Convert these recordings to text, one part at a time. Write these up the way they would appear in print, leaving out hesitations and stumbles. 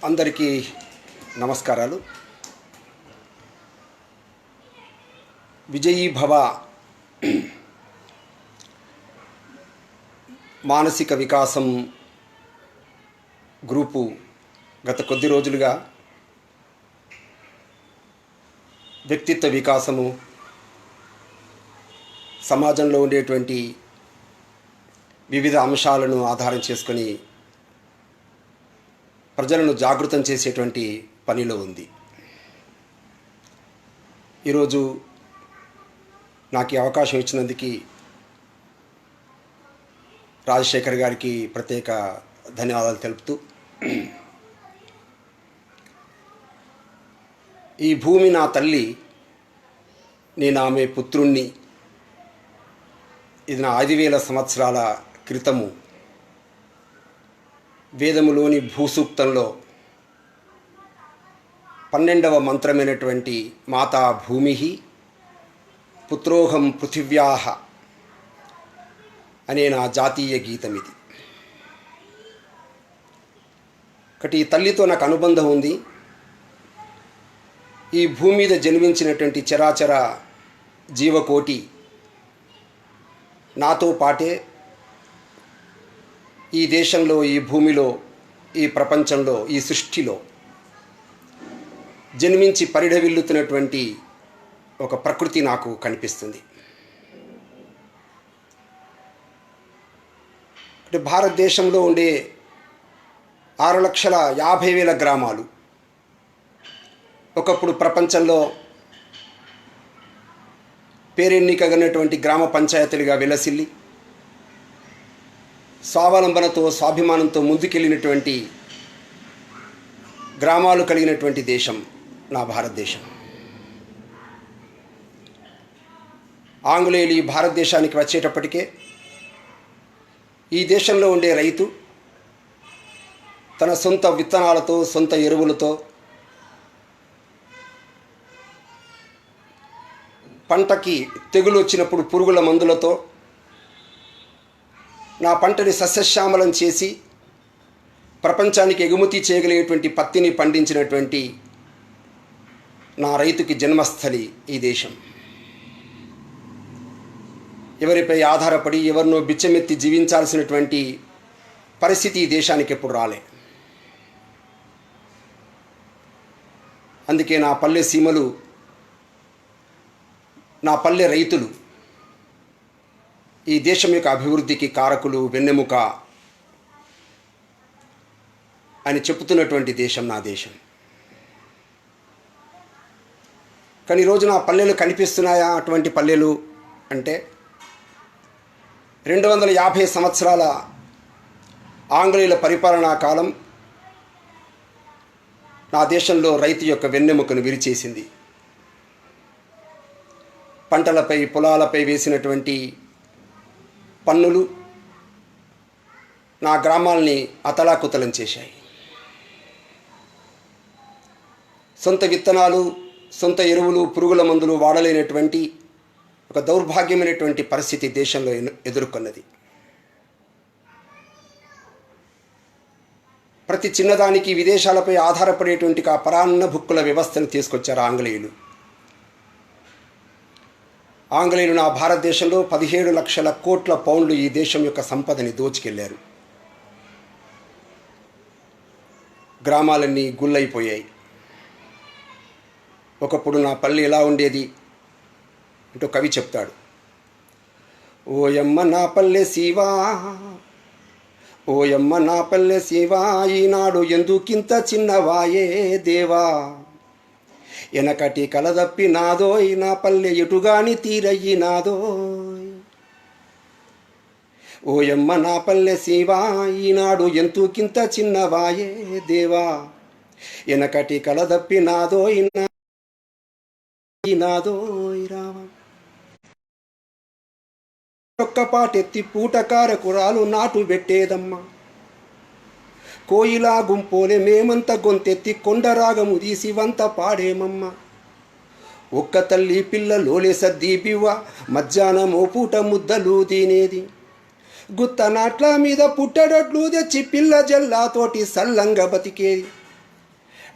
అందరికీ నమస్కారాలు. విజయీ భవ మానసిక వికాసం గ్రూపు గత కొద్ది రోజులుగా వ్యక్తిత్వ వికాసము, సమాజంలో ఉండేటువంటి వివిధ అంశాలను ఆధారం చేసుకొని ప్రజలను జాగృతం చేసేటువంటి పనిలో ఉంది. ఈరోజు నాకు ఈ అవకాశం ఇచ్చినందుకు రాజశేఖర్ గారికి ప్రత్యేక ధన్యవాదాలు తెలుపుతూ, ఈ భూమి నా తల్లి, నేను ఆమె పుత్రుణ్ణి, ఇది నా 5,000 సంవత్సరాల క్రితము వేదములోని భూసూక్తంలో 12వ మంత్రమైనటువంటి మాతా భూమి పుత్రోహం పృథివ్యాహ అనే నా జాతీయ గీతం ఇది. ఒకటి, ఈ తల్లితో నాకు అనుబంధం ఉంది. ఈ భూమి మీద జన్మించినటువంటి చరాచర జీవకోటి నాతో పాటే ఈ దేశంలో, ఈ భూమిలో, ఈ ప్రపంచంలో, ఈ సృష్టిలో జన్మించి పరిఢవిల్లుతున్నటువంటి ఒక ప్రకృతి నాకు కనిపిస్తుంది. అంటే భారతదేశంలో ఉండే 6,50,000 గ్రామాలు ఒకప్పుడు ప్రపంచంలో పేరెన్నికగనటువంటి గ్రామ పంచాయతీలుగా విలసిల్లి స్వావలంబనతో, స్వాభిమానంతో ముందుకెళ్ళినటువంటి గ్రామాలు కలిగినటువంటి దేశం నా భారతదేశం. ఆంగ్లేయులు ఈ భారతదేశానికి వచ్చేటప్పటికే ఈ దేశంలో ఉండే రైతు తన సొంత విత్తనాలతో, సొంత ఎరువులతో పంటకి తెగులు వచ్చినప్పుడు పురుగుల మందులతో నా పంటని సస్యశ్యామలం చేసి ప్రపంచానికి ఎగుమతి చేయగలిగేటువంటి పత్తిని పండించినటువంటి నా రైతుకి జన్మస్థలి ఈ దేశం. ఎవరిపై ఆధారపడి ఎవరినో బిచ్చమెత్తి జీవించాల్సినటువంటి పరిస్థితి ఈ దేశానికి ఎప్పుడు రాలే. అందుకే నా పల్లె సీమలు, నా పల్లె రైతులు ఈ దేశం యొక్క అభివృద్ధికి కారకులు, వెన్నెముక అని చెప్పుతున్నటువంటి దేశం నా దేశం. కానీ ఈరోజు నా పల్లెలు కనిపిస్తున్నాయా? అటువంటి పల్లెలు అంటే 250 సంవత్సరాల ఆంగ్లేయుల పరిపాలనా కాలం నా దేశంలో రైతు యొక్క వెన్నెముకను విరిచేసింది. పంటలపై, పొలాలపై వేసినటువంటి పన్నులు నా గ్రామాల్ని అతలాకుతలం చేశాయి. సొంత విత్తనాలు, సొంత ఎరువులు, పురుగుల మందులు వాడలేనటువంటి ఒక దౌర్భాగ్యమైనటువంటి పరిస్థితి దేశంలో ఎదుర్కొన్నది. ప్రతి చిన్నదానికి విదేశాలపై ఆధారపడేటువంటి ఆ పరాన్న భుక్కుల వ్యవస్థను తీసుకొచ్చారు ఆంగ్లేయులు. ఆంగ్లేయులు నా భారతదేశంలో 17 లక్షల కోట్ల పౌండ్లు ఈ దేశం యొక్క సంపదని దోచుకెళ్లారు. గ్రామాలన్నీ గుల్లైపోయాయి. ఒకప్పుడు నా పల్లె ఎలా ఉండేది అంటూ కవి చెప్తాడు. ఓయమ్మ నా పల్లె శివా, ఓయమ్మ నా పల్లె శివా, ఈనాడు ఎందుకింత చిన్నవాయే దేవా, ఎనకటి కలదప్పి నాదోయ్, నా పల్లె ఎటుగాని తీరయ్యి నాదోయ్. ఓయమ్మ నా పల్లె శివా, ఈనాడు ఎంతుకింత చిన్నవాయే దేవా, ఎనకటి కలదప్పి నాదోయ్ నాదోయ్ రావా. ఒక్క పాటెత్తి పూటకారకురాలు నాటు పెట్టేదమ్మా, కోయిలా గుంపోలే మేమంత గొంతెత్తి కొండరాగము తీసి వంత పాడేమమ్మ. ఒక్క తల్లి పిల్లలోలే సద్దీపివ్వ, మధ్యాహ్నమో పూట ముద్దలు తినేది. గుత్త నాట్ల మీద పుట్టడట్లు తెచ్చి పిల్ల జల్లాతోటి సల్లంగా బతికేది.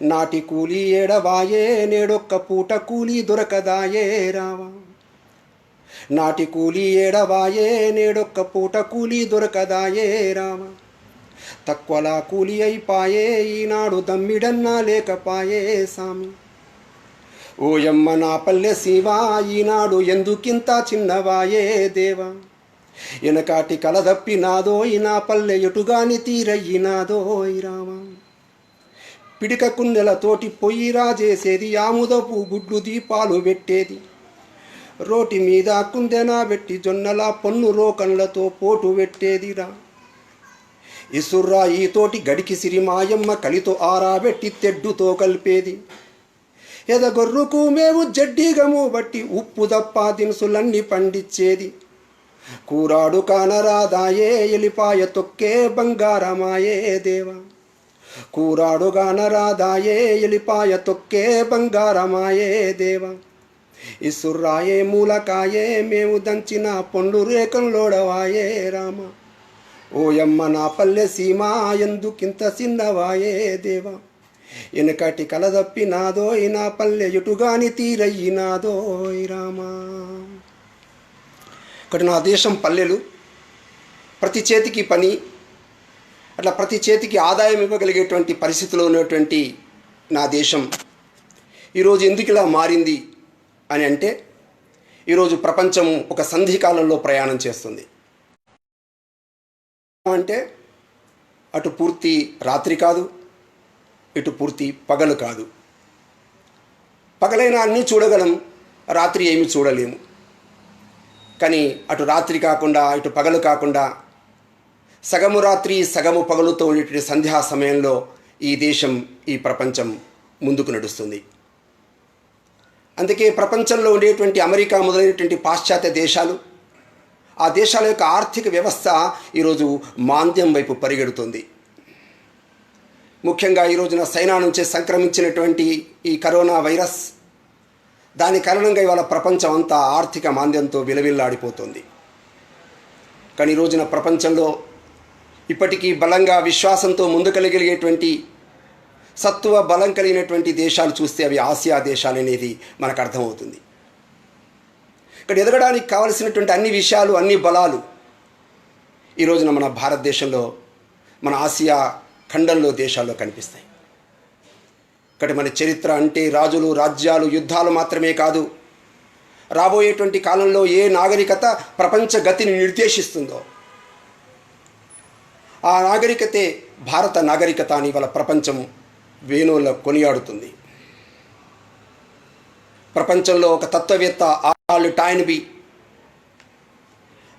నాటి కూలి ఏడవాయే నేడొక్క పూట కూలి దొరకదాయే రావా. నాటి కూలి ఏడవాయే నేడొక్క పూట కూలి దొరకదాయే రావా. తక్కువలా కూలి అయిపాయే ఈనాడు దమ్మిడన్నా లేకపాయే సామి. ఓయమ్మ నా పల్లె శివా ఈనాడు ఎందుకింత చిన్నవాయే దేవా. వెనకాటి కలదప్పినాదోయ్ నా పల్లె ఎటుగాని తీరయ్యినాదోయ్ రామా. పిడిక కుండెలతోటి పొయ్యి రాజేసేది ఆముదపు గుడ్లు దీపాలు పెట్టేది. రోటి మీద కుందెనా పెట్టి జొన్నల పన్ను రోకన్లతో పోటు పెట్టేదిరా. ఇసుర్రా ఈతోటి గడికి సిరిమాయమ్మ కలితో ఆరాబెట్టి తెడ్డుతో కలిపేది. ఎదగొర్రుకు మేము జడ్డిగము బట్టి ఉప్పు దప్ప దినుసులన్నీ పండించేది. కూరాడు కానరాదాయే ఎలిపాయ తొక్కే బంగారమాయే దేవా. కూరాడు కానరాదాయే ఎలిపాయ తొక్కే బంగారమాయే దేవా. ఇసుర్రాయే మూలకాయే మేము దంచిన పండ్లు రేకంలోడవాయే రామ. ఓయమ్మ నా పల్లె సీమా ఎందుకింత చిన్నవాయే దేవా. వెనకటి కలదప్పినాదోయ్ నా పల్లె ఎటుగాని తీరయ్యినాదోయ్ రామా. ఇక్కడ నా దేశం పల్లెలు, ప్రతి చేతికి పని, అట్లా ప్రతి చేతికి ఆదాయం ఇవ్వగలిగేటువంటి పరిస్థితిలో ఉన్నటువంటి నా దేశం ఈరోజు ఎందుకు ఇలా మారింది అని అంటే, ఈరోజు ప్రపంచం ఒక సంధికాలంలో ప్రయాణం చేస్తుంది. అంటే అటు పూర్తి రాత్రి కాదు, ఇటు పూర్తి పగలు కాదు. పగలైనా అన్నీ చూడగలం, రాత్రి ఏమీ చూడలేము. కానీ అటు రాత్రి కాకుండా ఇటు పగలు కాకుండా సగము రాత్రి సగము పగలుతో ఉండేటువంటి సంధ్యా సమయంలో ఈ దేశం, ఈ ప్రపంచం ముందుకు నడుస్తుంది. అందుకే ప్రపంచంలో ఉండేటువంటి అమెరికా మొదలైనటువంటి పాశ్చాత్య దేశాలు, ఆ దేశాల యొక్క ఆర్థిక వ్యవస్థ ఈరోజు మాంద్యం వైపు పరిగెడుతుంది. ముఖ్యంగా ఈ రోజున చైనా నుంచి సంక్రమించినటువంటి ఈ కరోనా వైరస్, దాని కారణంగా ఇవాళ ప్రపంచం అంతా ఆర్థిక మాంద్యంతో విలవిల్లాడిపోతుంది. కానీ ఈ రోజున ప్రపంచంలో ఇప్పటికీ బలంగా విశ్వాసంతో ముందుకెళ్ళగలిగేటువంటి సత్వ బలం కలిగినటువంటి దేశాలు చూస్తే అవి ఆసియా దేశాలు అనేది మనకు అర్థమవుతుంది. ఇక్కడ ఎదగడానికి కావలసినటువంటి అన్ని విషయాలు, అన్ని బలాలు ఈ రోజున మన భారతదేశంలో, మన ఆసియా ఖండంలో దేశాల్లో కనిపిస్తాయి. ఇక్కడ మన చరిత్ర అంటే రాజులు, రాజ్యాలు, యుద్ధాలు మాత్రమే కాదు, రాబోయేటువంటి కాలంలో ఏ నాగరికత ప్రపంచ గతిని నిర్దేశిస్తుందో ఆ నాగరికతే భారత నాగరికత అని ఇవాళ ప్రపంచం వేణువుల్లో కొనియాడుతుంది. ప్రపంచంలో ఒక తత్వవేత్త ఆల్బర్ట్ టైన్బీ,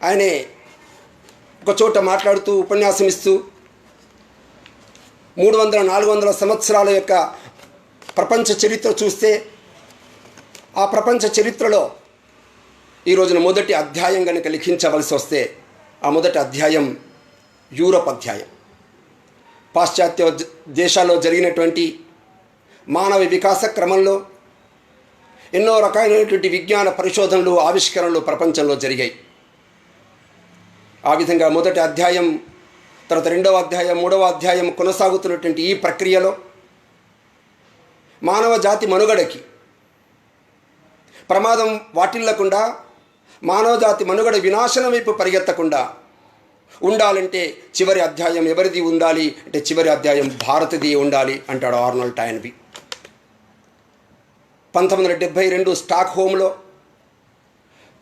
ఆయనే ఒక చోట మాట్లాడుతూ, ఉపన్యాసం ఇస్తూ 300-400 సంవత్సరాల యొక్క ప్రపంచ చరిత్ర చూస్తే ఆ ప్రపంచ చరిత్రలో ఈ రోజున మొదటి అధ్యాయం కనుక లిఖించవలసి వస్తే ఆ మొదటి అధ్యాయం యూరప్ అధ్యాయం. పాశ్చాత్య దేశాల్లో జరిగినటువంటి మానవ వికాస క్రమంలో ఎన్నో రకాలైనటువంటి విజ్ఞాన పరిశోధనలు, ఆవిష్కరణలు ప్రపంచంలో జరిగాయి. ఆ విధంగా మొదటి అధ్యాయం, తర్వాత రెండవ అధ్యాయం, మూడవ అధ్యాయం కొనసాగుతున్నటువంటి ఈ ప్రక్రియలో మానవ జాతి మనుగడకి ప్రమాదం వాటిల్లకుండా, మానవ జాతి మనుగడ వినాశనం వైపు పరిగెత్తకుండా ఉండాలంటే చివరి అధ్యాయం ఎవరిది ఉండాలి అంటే చివరి అధ్యాయం భారతది ఉండాలి అంటాడు ఆర్నాల్డ్ టైన్బీ. 1972 స్టాక్ హోమ్లో,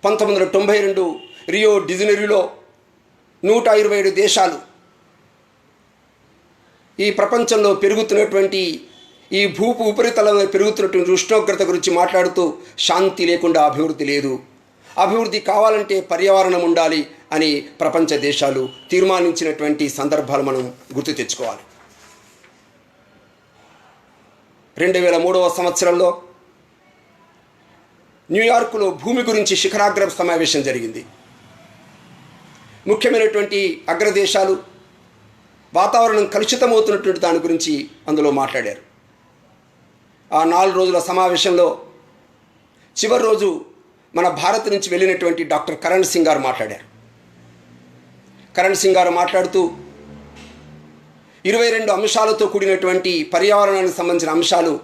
1992 రియో డిజనీరోలో 127 దేశాలు ఈ ప్రపంచంలో పెరుగుతున్నటువంటి, ఈ భూపు ఉపరితలంలో పెరుగుతున్నటువంటి ఉష్ణోగ్రత గురించి మాట్లాడుతూ శాంతి లేకుండా అభివృద్ధి లేదు, అభివృద్ధి కావాలంటే పర్యావరణం ఉండాలి అని ప్రపంచ దేశాలు తీర్మానించినటువంటి సందర్భాలు మనం గుర్తు తెచ్చుకోవాలి. 2003వ సంవత్సరంలో న్యూయార్క్లో భూమి గురించి శిఖరాగ్ర సమావేశం జరిగింది. ముఖ్యమైనటువంటి అగ్రదేశాలు వాతావరణం కలుషితమవుతున్నటువంటి దాని గురించి అందులో మాట్లాడారు. ఆ 4 రోజుల సమావేశంలో చివరి రోజు మన భారత్ నుంచి వెళ్ళినటువంటి డాక్టర్ కరణ్ సింగ్ గారు మాట్లాడారు. కరణ్ సింగ్ గారు మాట్లాడుతూ 22 అంశాలతో కూడినటువంటి పర్యావరణానికి సంబంధించిన అంశాలు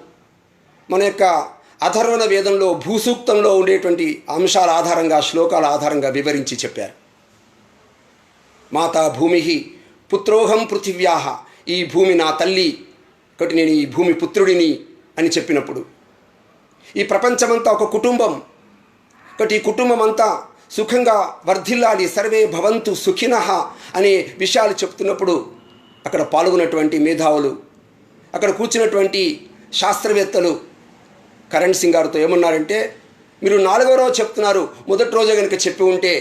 మన యొక్క అథర్వణ వేదంలో భూసూక్తంలో ఉండేటువంటి అంశాల ఆధారంగా, శ్లోకాల ఆధారంగా వివరించి చెప్పారు. మాతా భూమి పుత్రోహం పృథివ్యాహ, ఈ భూమి నా తల్లి, కాబట్టి నేను ఈ భూమి పుత్రుడిని అని చెప్పినప్పుడు, ఈ ప్రపంచమంతా ఒక కుటుంబం, కాబట్టి ఈ కుటుంబం అంతా సుఖంగా వర్ధిల్లాలి, సర్వే భవంతు సుఖినః అనే విషయాలు చెప్తున్నప్పుడు అక్కడ పాల్గొన్నటువంటి మేధావులు, అక్కడ కూర్చున్నటువంటి శాస్త్రవేత్తలు కరణ్ సింగ్ గారితో ఏమన్నారంటే, మీరు 4వ రోజు చెప్తున్నారు, మొదటి రోజే కనుక చెప్పి ఉంటే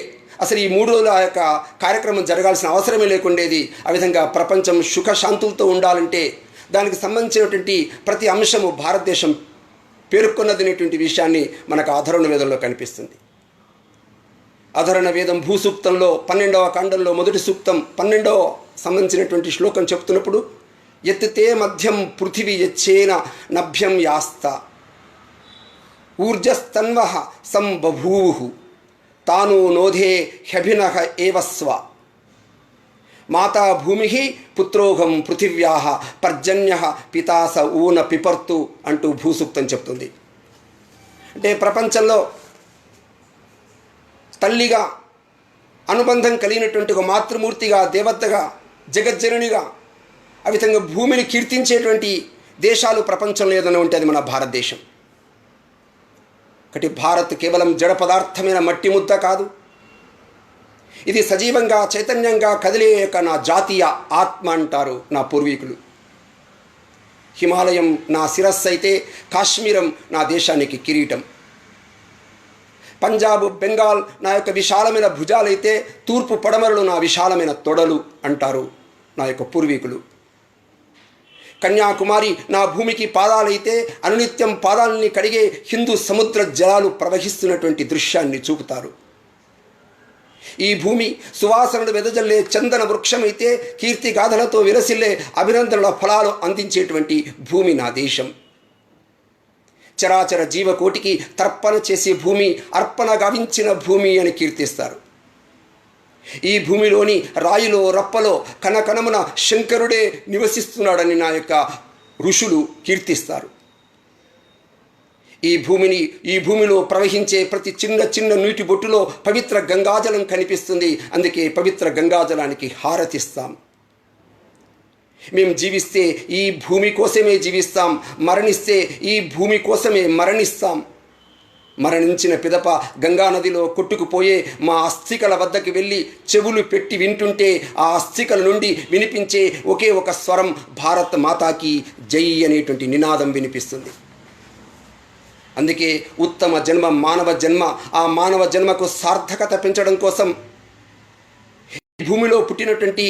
అసలు ఈ 3 రోజుల యొక్క కార్యక్రమం జరగాల్సిన అవసరమే లేకుండేది. ఆ విధంగా ప్రపంచం సుఖశాంతులతో ఉండాలంటే దానికి సంబంధించినటువంటి ప్రతి అంశము భారతదేశం పేర్కొన్నదనేటువంటి విషయాన్ని మనకు అధర్వణ వేదంలో కనిపిస్తుంది. అధర్వణ వేదం భూసూక్తంలో 12వ ఖండంలో మొదటి సూక్తం 12వ సంబంధించినటువంటి శ్లోకం చెప్తున్నప్పుడు, ఎత్తితే మధ్యం పృథివీ యచ్చేన నభ్యం యాస్త ఊర్జస్తన్వ సంబభూవు తాను నోధే హ్యభినః ఏవస్వ మాతా భూమి పుత్రోహం పృథివ్యా పర్జన్య పితాస ఊన పిపర్తు అంటూ భూసూక్తం చెప్తుంది. అంటే ప్రపంచంలో తల్లిగా అనుబంధం కలిగినటువంటి ఒక మాతృమూర్తిగా, దేవతగా, జగజ్జననిగా, ఆ విధంగా భూమిని కీర్తించేటువంటి దేశాలు ప్రపంచంలో ఏదైనా ఉంటే అది మన భారతదేశం. ఒకటి, భారత్ కేవలం జడ పదార్థమైన మట్టి ముద్ద కాదు, ఇది సజీవంగా చైతన్యంగా కదిలే నా జాతీయ ఆత్మ అంటారు నా పూర్వీకులు. హిమాలయం నా శిరస్సు అయితే కాశ్మీరం నా దేశానికి కిరీటం, పంజాబ్ బెంగాల్ నా యొక్క విశాలమైన భుజాలైతే తూర్పు పడమరలు నా విశాలమైన తొడలు అంటారు నా యొక్క పూర్వీకులు. కన్యాకుమారి నా భూమికి పాదాలైతే అనునిత్యం పాదాలని కడిగే హిందూ సముద్ర జలాలు ప్రవహిస్తున్నటువంటి దృశ్యాన్ని చూపుతారు. ఈ భూమి సువాసనలు వెదజల్లే చందన వృక్షమైతే కీర్తి గాథలతో విరసిల్లే అభినందనల ఫలాలు అందించేటువంటి భూమి నా దేశం. చరాచర జీవకోటికి తర్పణ చేసే భూమి, అర్పణ గావించిన భూమి అని కీర్తిస్తారు. ఈ భూమిలోని రాయిలో రప్పలో కణకణమున శంకరుడే నివసిస్తున్నాడని నా యొక్క ఋషులు కీర్తిస్తారు. ఈ భూమిలో ప్రవహించే ప్రతి చిన్న చిన్న నీటి బొట్టులో పవిత్ర గంగాజలం కనిపిస్తుంది. అందుకే పవిత్ర గంగాజలానికి హారతిస్తాం. మేము జీవిస్తే ఈ భూమి కోసమే జీవిస్తాం, మరణిస్తే ఈ భూమి కోసమే మరణిస్తాం. మరణించిన పిదప గంగానదిలో కొట్టుకుపోయే మా అస్థికల వద్దకు వెళ్ళి చెవులు పెట్టి వింటుంటే ఆ అస్థికల నుండి వినిపించే ఒకే ఒక స్వరం భారత్ మాతాకి జై అనేటువంటి నినాదం వినిపిస్తుంది. అందుకే ఉత్తమ జన్మ మానవ జన్మ, ఆ మానవ జన్మకు సార్థకత పెంచడం కోసం భూమిలో పుట్టినటువంటి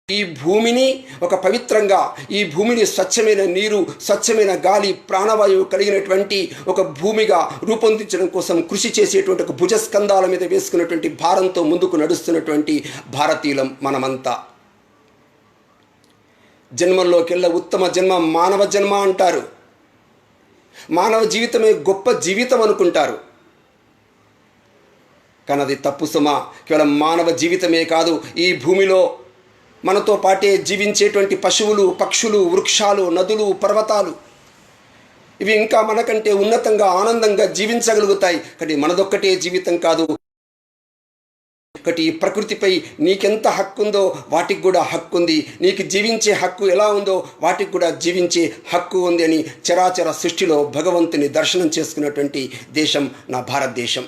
ఈ భూమిని ఒక పవిత్రంగా, ఈ భూమిని స్వచ్ఛమైన నీరు, స్వచ్ఛమైన గాలి, ప్రాణవాయువు కలిగినటువంటి ఒక భూమిగా రూపొందించడం కోసం కృషి చేసేటువంటి ఒక భుజస్కంధాల మీద వేసుకున్నటువంటి భారంతో ముందుకు నడుస్తున్నటువంటి భారతీయులం మనమంతా. జన్మల్లోకెల్లా ఉత్తమ జన్మ మానవ జన్మ అంటారు. మానవ జీవితమే గొప్ప జీవితం అనుకుంటారు. కానీ అది తప్పు సుమ. కేవలం మానవ జీవితమే కాదు, ఈ భూమిలో మనతో పాటే జీవించేటువంటి పశువులు, పక్షులు, వృక్షాలు, నదులు, పర్వతాలు ఇవి ఇంకా మనకంటే ఉన్నతంగా ఆనందంగా జీవించగలుగుతాయి. కానీ మనదొక్కటే జీవితం కాదు. ఒకటి, ప్రకృతిపై నీకెంత హక్కు ఉందో వాటికి కూడా హక్కు ఉంది. నీకు జీవించే హక్కు ఎలా ఉందో వాటికి కూడా జీవించే హక్కు ఉంది అని చరాచర సృష్టిలో భగవంతుని దర్శనం చేసుకున్నటువంటి దేశం నా భారతదేశం.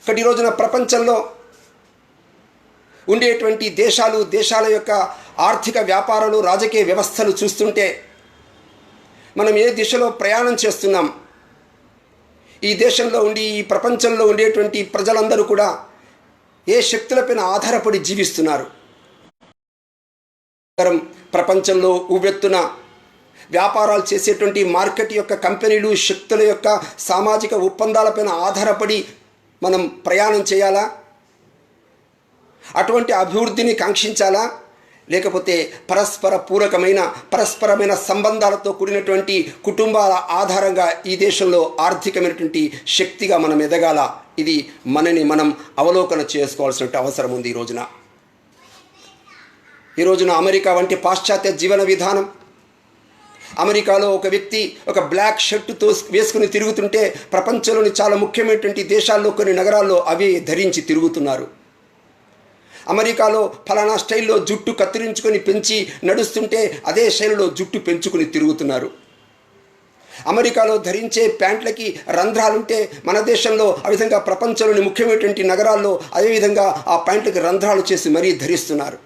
ఒకటి, రోజున ప్రపంచంలో ఉండేటువంటి దేశాల యొక్క ఆర్థిక వ్యాపారాలు, రాజకీయ వ్యవస్థలు చూస్తుంటే మనం ఏ దిశలో ప్రయాణం చేస్తున్నాం, ఈ దేశంలో ఉండి ఈ ప్రపంచంలో ఉండేటువంటి ప్రజలందరూ కూడా ఏ శక్తులపైన ఆధారపడి జీవిస్తున్నారు. ప్రపంచంలో ఉవ్వెత్తున వ్యాపారాలు చేసేటువంటి మార్కెట్ యొక్క కంపెనీలు, శక్తుల యొక్క సామాజిక ఒప్పందాలపైన ఆధారపడి మనం ప్రయాణం చేయాలా? అటువంటి అభివృద్ధిని కాంక్షించాలా? లేకపోతే పరస్పరమైన సంబంధాలతో కూడినటువంటి కుటుంబాల ఆధారంగా ఈ దేశంలో ఆర్థికమైనటువంటి శక్తిగా మనం ఎదగాల? ఇది మనని మనం అవలోకన చేసుకోవాల్సిన అవసరం ఉంది ఈ రోజున. ఈ రోజున అమెరికా వంటి పాశ్చాత్య జీవన విధానం, అమెరికాలో ఒక వ్యక్తి ఒక బ్లాక్ షర్టుతో వేసుకుని తిరుగుతుంటే ప్రపంచంలోని చాలా ముఖ్యమైనటువంటి దేశాల్లో కొన్ని నగరాల్లో అవే ధరించి తిరుగుతున్నారు. అమెరికాలో ఫలానా స్టైల్లో జుట్టు కత్తిరించుకొని పెంచి నడుస్తుంటే అదే శైలిలో జుట్టు పెంచుకుని తిరుగుతున్నారు. అమెరికాలో ధరించే ప్యాంట్లకి రంధ్రాలుంటే మన దేశంలో ఆ విధంగా ప్రపంచంలోని ముఖ్యమైనటువంటి నగరాల్లో అదేవిధంగా ఆ ప్యాంట్లకి రంధ్రాలు చేసి మరీ ధరిస్తున్నారు.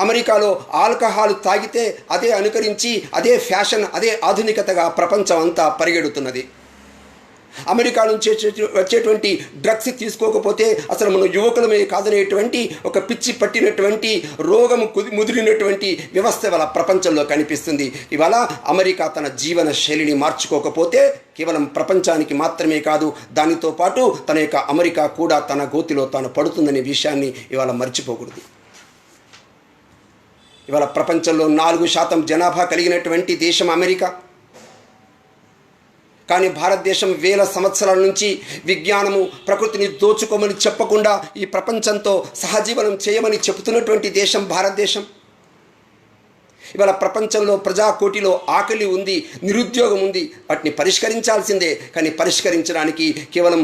అమెరికాలో ఆల్కహాల్ తాగితే అదే అనుకరించి అదే ఫ్యాషన్, అదే ఆధునికతగా ప్రపంచం అంతా పరిగెడుతున్నది. అమెరికా నుంచి వచ్చేటువంటి డ్రగ్స్ తీసుకోకపోతే అసలు మన యువకులమే కాదనేటువంటి ఒక పిచ్చి పట్టినటువంటి రోగము ముదిరినటువంటి వ్యవస్థ ఇవాళ ప్రపంచంలో కనిపిస్తుంది. ఇవాళ అమెరికా తన జీవన శైలిని మార్చుకోకపోతే కేవలం ప్రపంచానికి మాత్రమే కాదు, దానితో పాటు తన యొక్క అమెరికా కూడా తన గోతిలో తాను పడుతుందనే విషయాన్ని ఇవాళ మర్చిపోకూడదు. ఇవాళ ప్రపంచంలో 4% జనాభా కలిగినటువంటి దేశం అమెరికా. కానీ భారతదేశం వేల సంవత్సరాల నుంచి విజ్ఞానము ప్రకృతిని దోచుకోమని చెప్పకుండా ఈ ప్రపంచంతో సహజీవనం చేయమని చెబుతున్నటువంటి దేశం భారతదేశం. ఇవాళ ప్రపంచంలో ప్రజాకోటిలో ఆకలి ఉంది, నిరుద్యోగం ఉంది, వాటిని పరిష్కరించాల్సిందే. కానీ పరిష్కరించడానికి కేవలం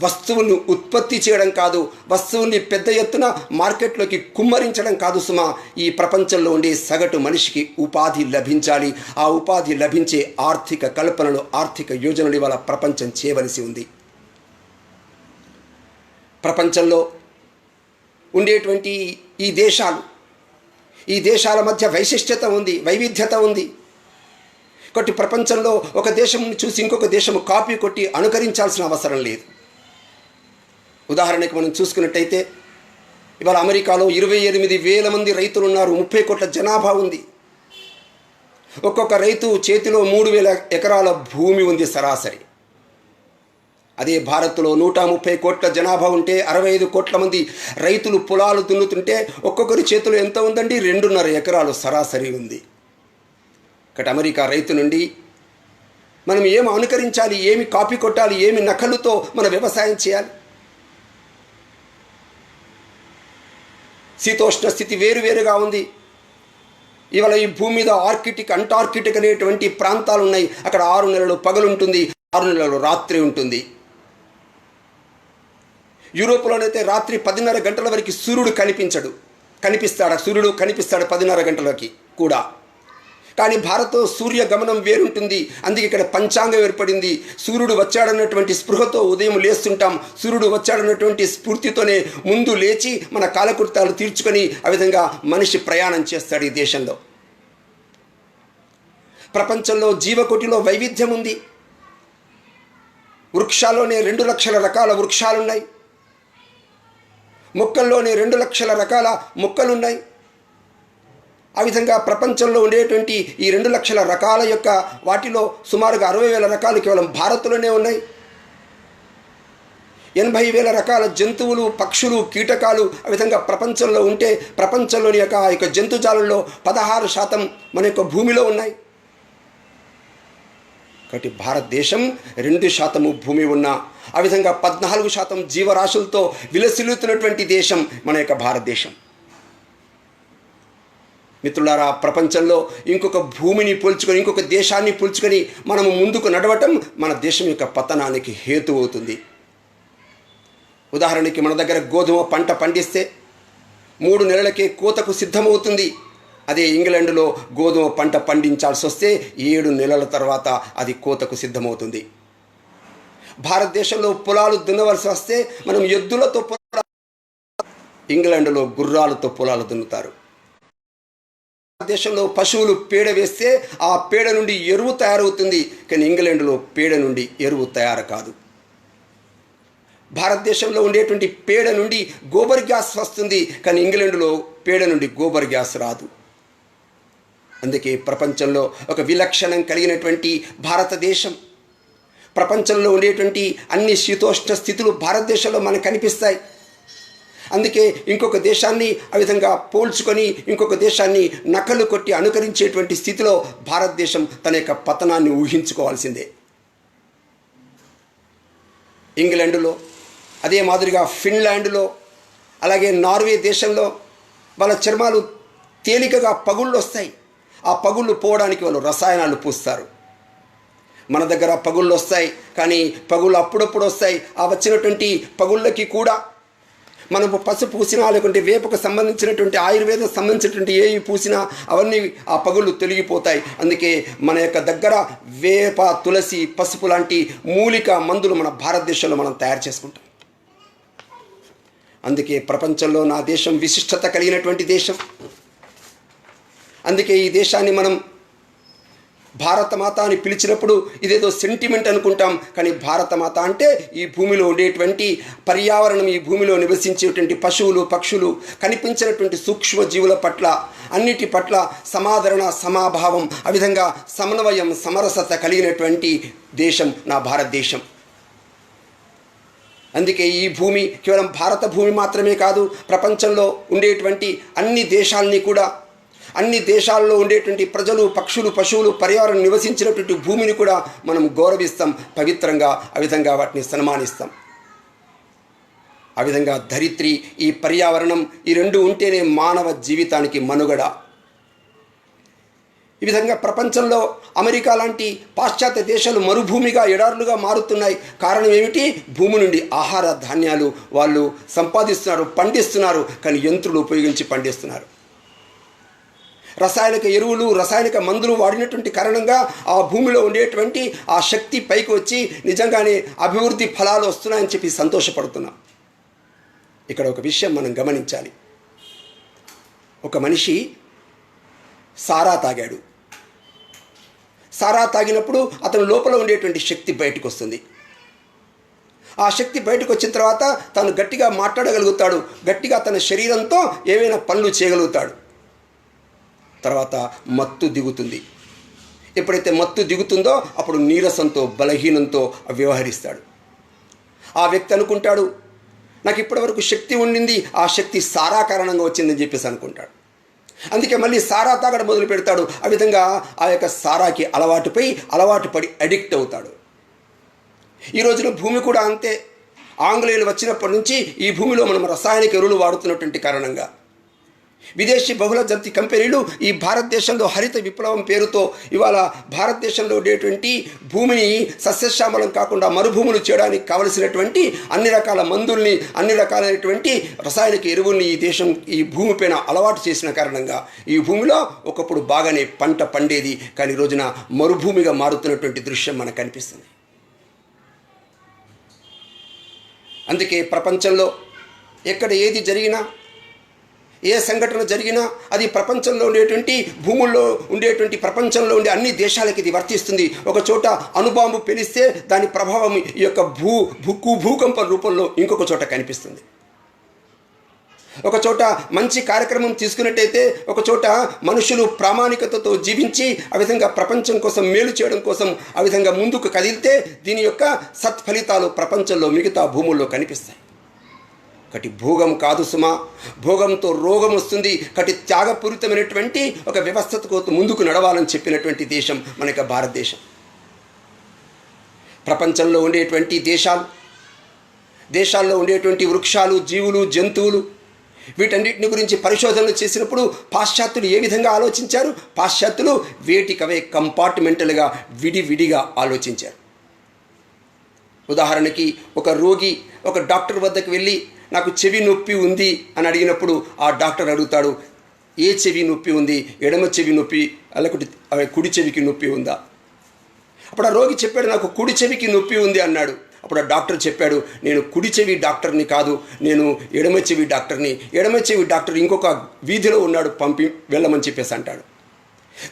వస్తువులను ఉత్పత్తి చేయడం కాదు, వస్తువుల్ని పెద్ద ఎత్తున మార్కెట్లోకి కుమ్మరించడం కాదు సుమా. ఈ ప్రపంచంలో ఉండే సగటు మనిషికి ఉపాధి లభించాలి. ఆ ఉపాధి లభించే ఆర్థిక కల్పనలు, ఆర్థిక యోజనలు ఇవాళ ప్రపంచం చేయవలసి ఉంది. ప్రపంచంలో ఉండేటువంటి ఈ దేశాల మధ్య వైశిష్ట్యత ఉంది, వైవిధ్యత ఉంది. కొట్టి ప్రపంచంలో ఒక దేశం చూసి ఇంకొక దేశం కాపీ కొట్టి అనుకరించాల్సిన అవసరం లేదు. ఉదాహరణకి మనం చూసుకున్నట్టయితే ఇవాళ అమెరికాలో 28,000 మంది రైతులు ఉన్నారు, 30 కోట్ల జనాభా ఉంది. ఒక్కొక్క రైతు చేతిలో 3,000 ఎకరాల భూమి ఉంది సరాసరి. అదే భారత్లో 130 కోట్ల జనాభా ఉంటే 65 కోట్ల మంది రైతులు పొలాలు దున్నుతుంటే ఒక్కొక్కరి చేతిలో ఎంత ఉందండి? 2.5 ఎకరాలు సరాసరి ఉంది. ఇక్కడ అమెరికా రైతు నుండి మనం ఏమి అనుకరించాలి, ఏమి కాపీ కొట్టాలి, ఏమి నకలుతో మన వ్యవసాయం చేయాలి? శీతోష్ణ స్థితి వేరువేరుగా ఉంది. ఇవాళ ఈ భూమి మీద ఆర్కిటిక్, అంటార్కిటిక్ అనేటువంటి ప్రాంతాలు ఉన్నాయి. అక్కడ 6 నెలలు పగలుంటుంది, 6 నెలలు రాత్రి ఉంటుంది. యూరోప్లోనైతే రాత్రి 10:30 గంటల వరకు సూర్యుడు సూర్యుడు కనిపిస్తాడు 10:30 గంటలకి కూడా. కానీ భారత్లో సూర్య గమనం వేరుంటుంది. అందుకే ఇక్కడ పంచాంగం ఏర్పడింది. సూర్యుడు వచ్చాడన్నటువంటి స్పృహతో ఉదయం లేస్తుంటాం. సూర్యుడు వచ్చాడన్నటువంటి స్ఫూర్తితోనే ముందు లేచి మన కాలకృత్యాలు తీర్చుకొని ఆ విధంగా మనిషి ప్రయాణం చేస్తాడు ఈ దేశంలో. ప్రపంచంలో జీవకోటిలో వైవిధ్యం ఉంది. వృక్షాల్లోనే 2 లక్షల రకాల వృక్షాలున్నాయి. మొక్కల్లోనే 2 లక్షల రకాల మొక్కలున్నాయి. ఆ విధంగా ప్రపంచంలో ఉండేటువంటి ఈ 2 లక్షల రకాల యొక్క వాటిలో సుమారుగా 60,000 రకాలు కేవలం భారత్లోనే ఉన్నాయి. 80,000 రకాల జంతువులు, పక్షులు, కీటకాలు ఆ విధంగా ప్రపంచంలో ఉంటే ప్రపంచంలోని యొక్క జంతుజాలంలో 16% మన యొక్క భూమిలో ఉన్నాయి. కాబట్టి భారతదేశం 2% భూమి ఉన్న ఆ విధంగా 14% జీవరాశులతో విలసిల్లుతున్నటువంటి దేశం మన యొక్క భారతదేశం. మిత్రులారా, ప్రపంచంలో ఇంకొక భూమిని పోల్చుకొని, ఇంకొక దేశాన్ని పోల్చుకొని మనము ముందుకు నడవటం మన దేశం యొక్క పతనానికి హేతు అవుతుంది. ఉదాహరణకి మన దగ్గర గోధుమ పంట పండిస్తే 3 నెలలకే కోతకు సిద్ధమవుతుంది. అదే ఇంగ్లాండ్లో గోధుమ పంట పండించాల్సి వస్తే 7 నెలల తర్వాత అది కోతకు సిద్ధమవుతుంది. భారతదేశంలో పొలాలు దున్నవలసి వస్తే మనం ఎద్దులతో ఇంగ్లాండ్లో గుర్రాలతో పొలాలు దున్నుతారు. భారతదేశంలో పశువులు పేడ వేస్తే ఆ పేడ నుండి ఎరువు తయారవుతుంది. కానీ ఇంగ్లాండ్లో పేడ నుండి ఎరువు తయారు కాదు. భారతదేశంలో ఉండేటువంటి పేడ నుండి గోబర్ గ్యాస్ వస్తుంది. కానీ ఇంగ్లాండ్లో పేడ నుండి గోబర్ గ్యాస్ రాదు. అందుకే ప్రపంచంలో ఒక విలక్షణం కలిగినటువంటి భారతదేశం, ప్రపంచంలో ఉండేటువంటి అన్ని శీతోష్ణ స్థితులు భారతదేశంలో మనకు కనిపిస్తాయి. అందుకే ఇంకొక దేశాన్ని ఆ విధంగా పోల్చుకొని ఇంకొక దేశాన్ని నకలు కొట్టి అనుకరించేటువంటి స్థితిలో భారతదేశం తన యొక్క పతనాన్ని ఊహించుకోవాల్సిందే. ఇంగ్లాండ్లో, అదే మాదిరిగా ఫిన్లాండ్లో, అలాగే నార్వే దేశంలో వాళ్ళ చర్మాలు తేలికగా పగుళ్ళు వస్తాయి. ఆ పగుళ్ళు పోవడానికి వాళ్ళు రసాయనాలు పూస్తారు. మన దగ్గర పగుళ్ళు వస్తాయి, కానీ పగుళ్ళు అప్పుడప్పుడు వస్తాయి. ఆ వచ్చినటువంటి పగుళ్ళకి కూడా మనం పసుపు పూసినా, లేకుంటే వేపకు సంబంధించినటువంటి ఆయుర్వేదం సంబంధించినటువంటి ఏవి పూసినా అవన్నీ ఆ పగుళ్ళు తొలగిపోతాయి. అందుకే మన యొక్క దగ్గర వేప, తులసి, పసుపు లాంటి మూలిక మందులు మన భారతదేశంలో మనం తయారు చేసుకుంటాం. అందుకే ప్రపంచంలో నా దేశం విశిష్టత కలిగినటువంటి దేశం. అందుకే ఈ దేశాన్ని మనం భారతమాత అని పిలిచినప్పుడు ఇదేదో సెంటిమెంట్ అనుకుంటాం, కానీ భారతమాత అంటే ఈ భూమిలో ఉండేటువంటి పర్యావరణం, ఈ భూమిలో నివసించేటువంటి పశువులు, పక్షులు, కనిపించినటువంటి సూక్ష్మ జీవుల పట్ల, అన్నిటి పట్ల సమాదరణ, సమాభావం, ఆ విధంగా సమన్వయం, సమరసత కలిగినటువంటి దేశం నా భారతదేశం. అందుకే ఈ భూమి కేవలం భారత భూమి మాత్రమే కాదు, ప్రపంచంలో ఉండేటువంటి అన్ని దేశాల్లో ఉండేటువంటి ప్రజలు, పక్షులు, పశువులు, పర్యావరణం నివసించినటువంటి భూమిని కూడా మనం గౌరవిస్తాం, పవిత్రంగా ఆ విధంగా వాటిని సన్మానిస్తాం. ఆ విధంగా ధరిత్రి, ఈ పర్యావరణం, ఈ రెండు ఉంటేనే మానవ జీవితానికి మనుగడ. ఈ విధంగా ప్రపంచంలో అమెరికా లాంటి పాశ్చాత్య దేశాలు మరుభూమిగా, ఎడారులుగా మారుతున్నాయి. కారణం ఏమిటి? భూమి నుండి ఆహార ధాన్యాలు వాళ్ళు సంపాదిస్తున్నారు, పండిస్తున్నారు, కానీ యంత్రులు ఉపయోగించి పండిస్తున్నారు. రసాయనిక ఎరువులు, రసాయనిక మందులు వాడినటువంటి కారణంగా ఆ భూమిలో ఉండేటువంటి ఆ శక్తి పైకి వచ్చి నిజంగానే అభివృద్ధి ఫలాలు వస్తున్నాయని చెప్పి సంతోషపడుతున్నాం. ఇక్కడ ఒక విషయం మనం గమనించాలి. ఒక మనిషి సారా తాగాడు. సారా తాగినప్పుడు అతని లోపల ఉండేటువంటి శక్తి బయటకు వస్తుంది. ఆ శక్తి బయటకు వచ్చిన తర్వాత తను గట్టిగా మాట్లాడగలుగుతాడు, గట్టిగా తన శరీరంతో ఏవైనా పనులు చేయగలుగుతాడు. తర్వాత మత్తు దిగుతుంది. ఎప్పుడైతే మత్తు దిగుతుందో అప్పుడు నీరసంతో, బలహీనంతో వ్యవహరిస్తాడు. ఆ వ్యక్తి అనుకుంటాడు, నాకు ఇప్పటివరకు శక్తి ఉండింది, ఆ శక్తి సారా కారణంగా వచ్చిందని చెప్పేసి అనుకుంటాడు. అందుకే మళ్ళీ సారా తాగడం మొదలు పెడతాడు. ఆ విధంగా ఆ యొక్క సారాకి అలవాటు పడి అడిక్ట్ అవుతాడు. ఈ రోజున భూమి కూడా అంతే. ఆంగ్లేయులు వచ్చినప్పటి నుంచి ఈ భూమిలో మనం రసాయనిక ఎరువులు వాడుతున్నటువంటి కారణంగా విదేశీ బహుళ జాతి కంపెనీలు ఈ భారతదేశంలో హరిత విప్లవం పేరుతో ఇవాళ భారతదేశంలో ఉండేటువంటి భూమిని సస్యశ్యామలం కాకుండా మరుభూములు చేయడానికి కావలసినటువంటి అన్ని రకాల మందుల్ని, అన్ని రకాలైనటువంటి రసాయనిక ఎరువుల్ని ఈ భూమిపైన అలవాటు చేసిన కారణంగా ఈ భూమిలో ఒకప్పుడు బాగానే పంట పండేది, కానీ ఈ రోజున మరుభూమిగా మారుతున్నటువంటి దృశ్యం మనకు కనిపిస్తుంది. అందుకే ప్రపంచంలో ఎక్కడ ఏది జరిగినా, ఏ సంఘటన జరిగినా అది ప్రపంచంలో ఉండేటువంటి భూముల్లో ఉండేటువంటి ప్రపంచంలో ఉండే అన్ని దేశాలకి ఇది వర్తిస్తుంది. ఒక చోట అణుబాంబు పేలిస్తే దాని ప్రభావం ఈ యొక్క భూకంప రూపంలో ఇంకొక చోట కనిపిస్తుంది. ఒక చోట మంచి కార్యక్రమం తీసుకున్నట్టయితే ఒక చోట మనుషులు ప్రామాణికతతో జీవించి ఆ విధంగా ప్రపంచం కోసం మేలు చేయడం కోసం ఆ విధంగా ముందుకు కదిలితే దీని యొక్క సత్ఫలితాలు ప్రపంచంలో మిగతా భూముల్లో కనిపిస్తాయి. కటి భోగం కాదు సుమా, భోగంతో రోగం వస్తుంది. కటి త్యాగపూరితమైనటువంటి ఒక వ్యవస్థతో ముందుకు నడవాలని చెప్పినటువంటి దేశం మన యొక్క భారతదేశం. ప్రపంచంలో ఉండేటువంటి దేశాల్లో ఉండేటువంటి వృక్షాలు, జీవులు, జంతువులు, వీటన్నిటిని గురించి పరిశోధనలు చేసినప్పుడు పాశ్చాత్యులు ఏ విధంగా ఆలోచించారు? పాశ్చాత్యులు వేటికవే కంపార్ట్మెంటల్గా విడివిడిగా ఆలోచించారు. ఉదాహరణకి ఒక రోగి ఒక డాక్టర్ వద్దకు వెళ్ళి నాకు చెవి నొప్పి ఉంది అని అడిగినప్పుడు ఆ డాక్టర్ అడుగుతాడు, ఏ చెవి నొప్పి ఉంది? ఎడమ చెవి నొప్పి, లేకపోతే కుడి చెవికి నొప్పి ఉందా? అప్పుడు ఆ రోగి చెప్పాడు, నాకు కుడి చెవికి నొప్పి ఉంది అన్నాడు. అప్పుడు ఆ డాక్టర్ చెప్పాడు, నేను కుడి చెవి డాక్టర్ని కాదు, నేను ఎడమ చెవి డాక్టర్ని. ఎడమ చెవి డాక్టర్ ఇంకొక వీధిలో ఉన్నాడు, పంపి వెళ్ళమని చెప్పేసి అంటాడు.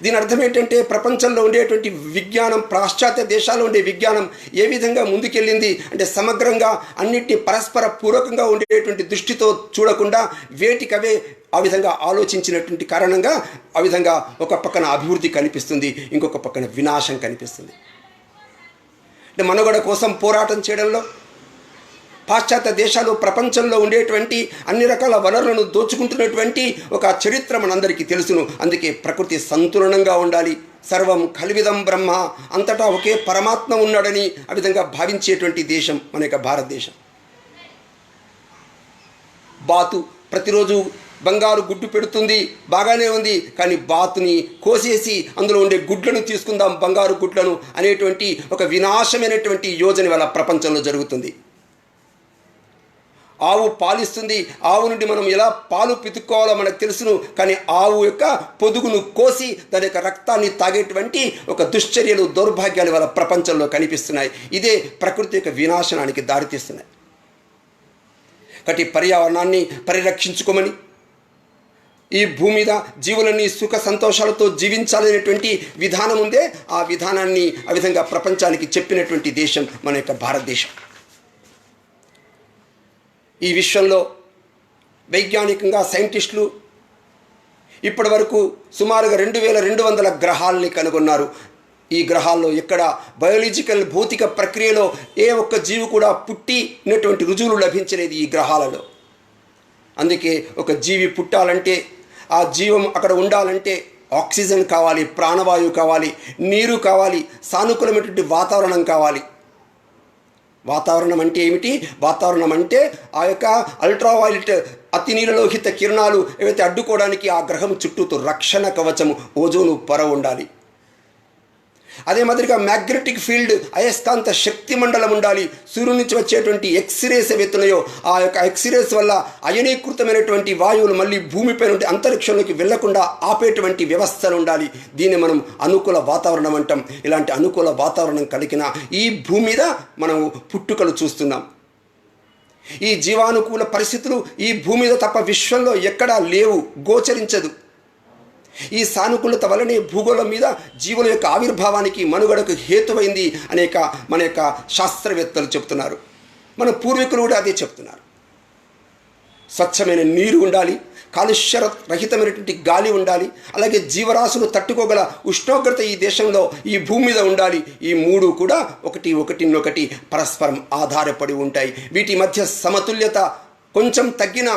దీని అర్థం ఏంటంటే ప్రపంచంలో ఉండేటువంటి విజ్ఞానం, పాశ్చాత్య దేశాల్లో ఉండే విజ్ఞానం ఏ విధంగా ముందుకెళ్ళింది అంటే సమగ్రంగా అన్నిటినీ పరస్పర పూర్వకంగా ఉండేటువంటి దృష్టితో చూడకుండా వేటికవే ఆ విధంగా ఆలోచించినటువంటి కారణంగా ఆ విధంగా ఒక పక్కన అభివృద్ధి కనిపిస్తుంది, ఇంకొక పక్కన వినాశం కనిపిస్తుంది. అంటే మనుగడ కోసం పోరాటం చేయడంలో పాశ్చాత్య దేశాలు ప్రపంచంలో ఉండేటువంటి అన్ని రకాల వనరులను దోచుకుంటున్నటువంటి ఒక చరిత్ర మనందరికీ తెలుసును. అందుకే ప్రకృతి సంతులనంగా ఉండాలి, సర్వం కల్విదం బ్రహ్మ, అంతటా ఒకే పరమాత్మ ఉన్నాడని ఆ విధంగా భావించేటువంటి దేశం మన యొక్క భారతదేశం. బాతు ప్రతిరోజు బంగారు గుడ్డు పెడుతుంది, బాగానే ఉంది, కానీ బాతుని కోసేసి అందులో ఉండే గుడ్లను తీసుకుందాం, బంగారు గుడ్లను అనేటువంటి ఒక వినాశమైనటువంటి యోజన ఇవాళ ప్రపంచంలో జరుగుతుంది. ఆవు పాలిస్తుంది, ఆవు నుండి మనం ఎలా పాలు పితుక్కోవాలో మనకు తెలుసును, కానీ ఆవు యొక్క పొదుగును కోసి దాని యొక్క రక్తాన్ని తాగేటువంటి ఒక దుశ్చర్యలు, దౌర్భాగ్యాలు ఇవాళ ప్రపంచంలో కనిపిస్తున్నాయి. ఇదే ప్రకృతి యొక్క వినాశనానికి దారితీస్తున్నాయి. కాబట్టి పర్యావరణాన్ని పరిరక్షించుకోమని, ఈ భూమి మీద జీవులన్నీ సుఖ సంతోషాలతో జీవించాలనేటువంటి విధానం ఉందే, ఆ విధానాన్ని ఆ విధంగా ప్రపంచానికి చెప్పినటువంటి దేశం మన యొక్క భారతదేశం. ఈ విశ్వంలో వైజ్ఞానికంగా సైంటిస్టులు ఇప్పటి వరకు సుమారుగా 2200 గ్రహాలని కనుగొన్నారు. ఈ గ్రహాల్లో ఎక్కడ బయోలాజికల్ భౌతిక ప్రక్రియలో ఏ ఒక్క జీవి కూడా పుట్టినటువంటి రుజువులు లభించలేదు ఈ గ్రహాలలో. అందుకే ఒక జీవి పుట్టాలంటే, ఆ జీవం అక్కడ ఉండాలంటే ఆక్సిజన్ కావాలి, ప్రాణవాయువు కావాలి, నీరు కావాలి, సానుకూలమైనటువంటి వాతావరణం కావాలి. వాతావరణం అంటే ఏమిటి? వాతావరణం అంటే ఆ యొక్క అల్ట్రావైలెట్ అతి నీలలోహిత కిరణాలు ఏవైతే అడ్డుకోవడానికి ఆ గ్రహం చుట్టూతో రక్షణ కవచము ఓజోను పొర ఉండాలి. అదే మాదిరిగా మ్యాగ్నెటిక్ ఫీల్డ్, అయస్కాంత శక్తి మండలం ఉండాలి. సూర్యుడి నుంచి వచ్చేటువంటి ఎక్స్రేస్ ఏవైతున్నాయో ఆ యొక్క ఎక్స్రేస్ వల్ల అయనీకృతమైనటువంటి వాయువులు మళ్ళీ భూమిపై నుండి అంతరిక్షంలోకి వెళ్లకుండా ఆపేటువంటి వ్యవస్థలు ఉండాలి. దీన్ని మనం అనుకూల వాతావరణం అంటాం. ఇలాంటి అనుకూల వాతావరణం కలిగిన ఈ భూమి మీద మనం పుట్టుకలు చూస్తున్నాం. ఈ జీవానుకూల పరిస్థితులు ఈ భూమి మీద తప్ప విశ్వంలో ఎక్కడా లేవు, గోచరించదు. ఈ సానుకూలత వలనే భూగోళం మీద జీవుల యొక్క ఆవిర్భావానికి, మనుగడకు హేతువైంది అనేక మన యొక్క శాస్త్రవేత్తలు చెప్తున్నారు. మన పూర్వీకులు కూడా అదే చెప్తున్నారు. స్వచ్ఛమైన నీరు ఉండాలి, కాలుష్య రహితమైనటువంటి గాలి ఉండాలి, అలాగే జీవరాశులు తట్టుకోగల ఉష్ణోగ్రత ఈ దేశంలో, ఈ భూమి మీద ఉండాలి. ఈ మూడు కూడా ఒకటినొకటి పరస్పరం ఆధారపడి ఉంటాయి. వీటి మధ్య సమతుల్యత కొంచెం తగ్గినా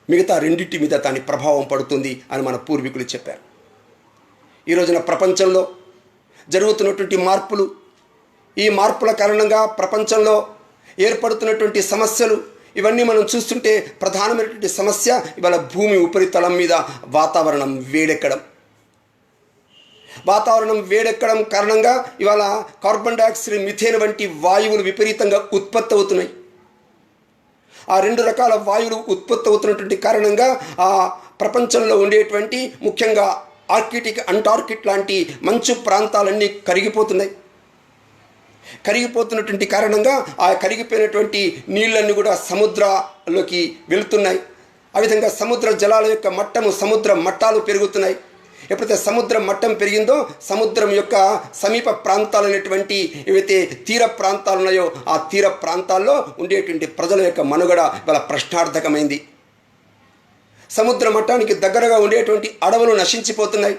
మిగతా రెండింటి మీద దాని ప్రభావం పడుతుంది అని మన పూర్వీకులు చెప్పారు. ఈ రోజున ప్రపంచంలో జరుగుతున్నటువంటి మార్పులు, ఈ మార్పుల కారణంగా ప్రపంచంలో ఏర్పడుతున్నటువంటి సమస్యలు, ఇవన్నీ మనం చూస్తుంటే ప్రధానమైనటువంటి సమస్య ఇవాళ భూమి ఉపరితలం మీద వాతావరణం వేడెక్కడం. వాతావరణం వేడెక్కడం కారణంగా ఇవాళ కార్బన్ డైఆక్సైడ్, మిథేన్ వంటి వాయువులు విపరీతంగా ఉత్పత్తి అవుతున్నాయి. ఆ 2 రకాల వాయువులు ఉత్పత్తి అవుతున్నటువంటి కారణంగా ఆ ప్రపంచంలో ఉండేటువంటి ముఖ్యంగా ఆర్కిటిక్, అంటార్కిటిక్ లాంటి మంచు ప్రాంతాలన్నీ కరిగిపోతున్నాయి. కరిగిపోతున్నటువంటి కారణంగా ఆ కరిగిపోయినటువంటి నీళ్ళన్నీ కూడా సముద్రాల్లోకి వెళుతున్నాయి. ఆ విధంగా సముద్ర జలాల యొక్క మట్టము, సముద్ర మట్టాలు పెరుగుతున్నాయి. ఎప్పుడైతే సముద్ర మట్టం పెరిగిందో సముద్రం యొక్క సమీప ప్రాంతాలైనటువంటి ఏవైతే తీర ప్రాంతాలు ఉన్నాయో ఆ తీర ప్రాంతాల్లో ఉండేటువంటి ప్రజల యొక్క మనుగడ ఇవాళ ప్రశ్నార్థకమైంది. సముద్ర మట్టానికి దగ్గరగా ఉండేటువంటి అడవులు నశించిపోతున్నాయి.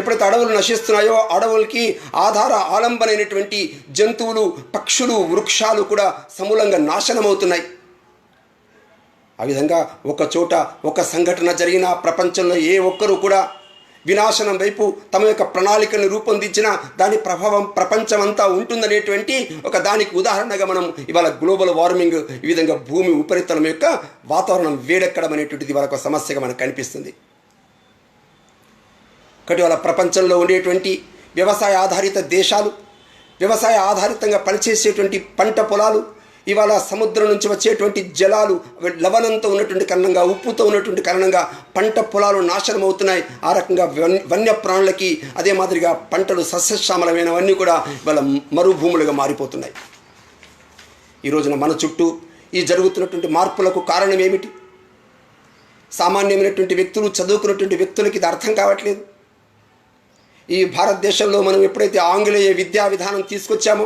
ఎప్పుడైతే అడవులు నశిస్తున్నాయో అడవులకి ఆలంబనైనటువంటి జంతువులు, పక్షులు, వృక్షాలు కూడా సమూలంగా నాశనమవుతున్నాయి. ఆ విధంగా ఒక చోట ఒక సంఘటన జరిగిన ప్రపంచంలో ఏ ఒక్కరూ కూడా వినాశనం వైపు తమ యొక్క ప్రణాళికలను రూపొందించిన దాని ప్రభావం ప్రపంచమంతా ఉంటుందనేటువంటి ఒక దానికి ఉదాహరణగా మనం ఇవాళ గ్లోబల్ వార్మింగ్, ఈ విధంగా భూమి ఉపరితలం యొక్క వాతావరణం వేడెక్కడం అనేటువంటిది ఇవాళ ఒక సమస్యగా మనకు కనిపిస్తుంది. కాబట్టి ఇవాళ ప్రపంచంలో ఉండేటువంటి వ్యవసాయ ఆధారిత దేశాలు, వ్యవసాయ ఆధారితంగా పనిచేసేటువంటి పంట పొలాలు ఇవాళ సముద్రం నుంచి వచ్చేటువంటి జలాలు లవణంతో ఉన్నటువంటి కారణంగా, ఉప్పుతో ఉన్నటువంటి కారణంగా పంట పొలాలు నాశనం అవుతున్నాయి. ఆ రకంగా వన్యప్రాణులకి అదే మాదిరిగా పంటలు సస్యశ్యామలమైనవన్నీ కూడా ఇవాళ మరుభూములుగా మారిపోతున్నాయి. ఈ రోజున మన చుట్టూ ఈ జరుగుతున్నటువంటి మార్పులకు కారణం ఏమిటి? సామాన్యమైనటువంటి వ్యక్తులు, చదువుకున్నటువంటి వ్యక్తులకి ఇది అర్థం కావట్లేదు. ఈ భారతదేశంలో మనం ఎప్పుడైతే ఆంగ్లేయ విద్యా విధానం తీసుకొచ్చామో,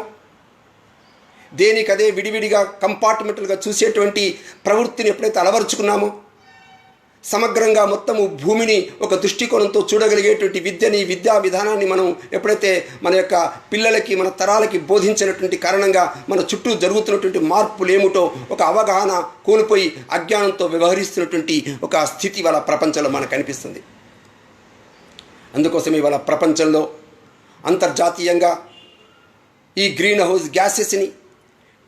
దేనికదే విడివిడిగా కంపార్ట్మెంట్లుగా చూసేటువంటి ప్రవృత్తిని ఎప్పుడైతే అలవరుచుకున్నామో, సమగ్రంగా మొత్తము భూమిని ఒక దృష్టికోణంతో చూడగలిగేటువంటి విద్యని, విద్యా విధానాన్ని మనం ఎప్పుడైతే మన యొక్క పిల్లలకి, మన తరాలకి బోధించినటువంటి కారణంగా మన చుట్టూ జరుగుతున్నటువంటి మార్పులు ఏమిటో ఒక అవగాహన కోల్పోయి అజ్ఞానంతో వ్యవహరిస్తున్నటువంటి ఒక స్థితి ఇవాళ ప్రపంచంలో మనకు కనిపిస్తుంది. అందుకోసం ఇవాళ ప్రపంచంలో అంతర్జాతీయంగా ఈ గ్రీన్ హౌస్ గ్యాసెస్ని,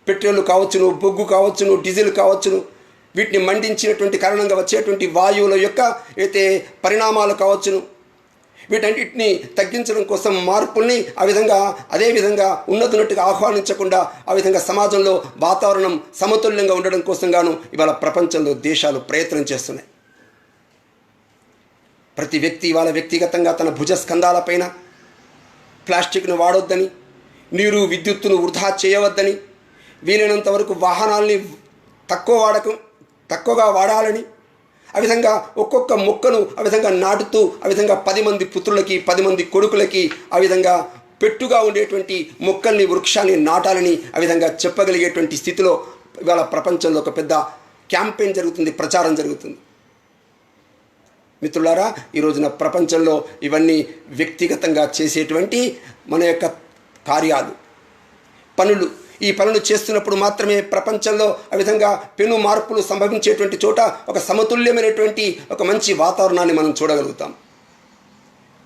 పెట్రోల్ కావచ్చును, బొగ్గు కావచ్చును, డీజిల్ కావచ్చును, వీటిని మండించినటువంటి కారణంగా వచ్చేటువంటి వాయువుల యొక్క అయితే పరిణామాలు కావచ్చును, వీటన్నిటిని తగ్గించడం కోసం మార్పుల్ని అదేవిధంగా ఉన్నట్టుగా ఆహ్వానించకుండా ఆ విధంగా సమాజంలో వాతావరణం సమతుల్యంగా ఉండడం కోసం గాను ఇవాళ ప్రపంచంలో దేశాలు ప్రయత్నం చేస్తున్నాయి. ప్రతి వ్యక్తి ఇవాళ వ్యక్తిగతంగా తన భుజస్కంధాలపైన ప్లాస్టిక్ను వాడొద్దని, నీరు విద్యుత్తును వృధా చేయవద్దని, వీలైనంత వరకు వాహనాల్ని తక్కువగా వాడాలని, ఆ విధంగా ఒక్కొక్క మొక్కను ఆ విధంగా నాటుతూ ఆ విధంగా 10 మంది పుత్రులకి 10 మంది కొడుకులకి ఆ విధంగా పెట్టుగా ఉండేటువంటి మొక్కల్ని వృక్షాన్ని నాటాలని ఆ విధంగా చెప్పగలిగేటువంటి స్థితిలో ఇవాళ ప్రపంచంలో ఒక పెద్ద క్యాంపెయిన్ జరుగుతుంది, ప్రచారం జరుగుతుంది. మిత్రులారా, ఈ రోజున ప్రపంచంలో ఇవన్నీ వ్యక్తిగతంగా చేసేటువంటి మన యొక్క కార్యాలు, పనులు. ఈ పనులు చేస్తున్నప్పుడు మాత్రమే ప్రపంచంలో ఆ విధంగా పెను మార్పులు సంభవించేటువంటి చోట ఒక సమతుల్యమైనటువంటి ఒక మంచి వాతావరణాన్ని మనం చూడగలుగుతాం.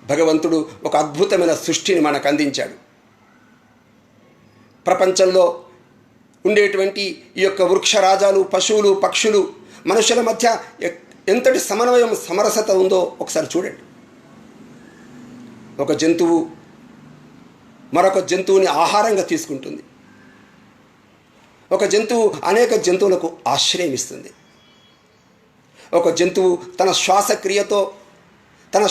భగవంతుడు ఒక అద్భుతమైన సృష్టిని మనకు అందించాడు. ప్రపంచంలో ఉండేటువంటి ఈ యొక్క వృక్షరాజాలు, పశువులు, పక్షులు, మనుషుల మధ్య ఎంతటి సమన్వయం, సమరసత ఉందో ఒకసారి చూడండి. ఒక జంతువు మరొక జంతువుని ఆహారంగా తీసుకుంటుంది. ఒక జంతువు అనేక జంతువులకు ఆశ్రయం ఇస్తుంది. ఒక జంతువు తన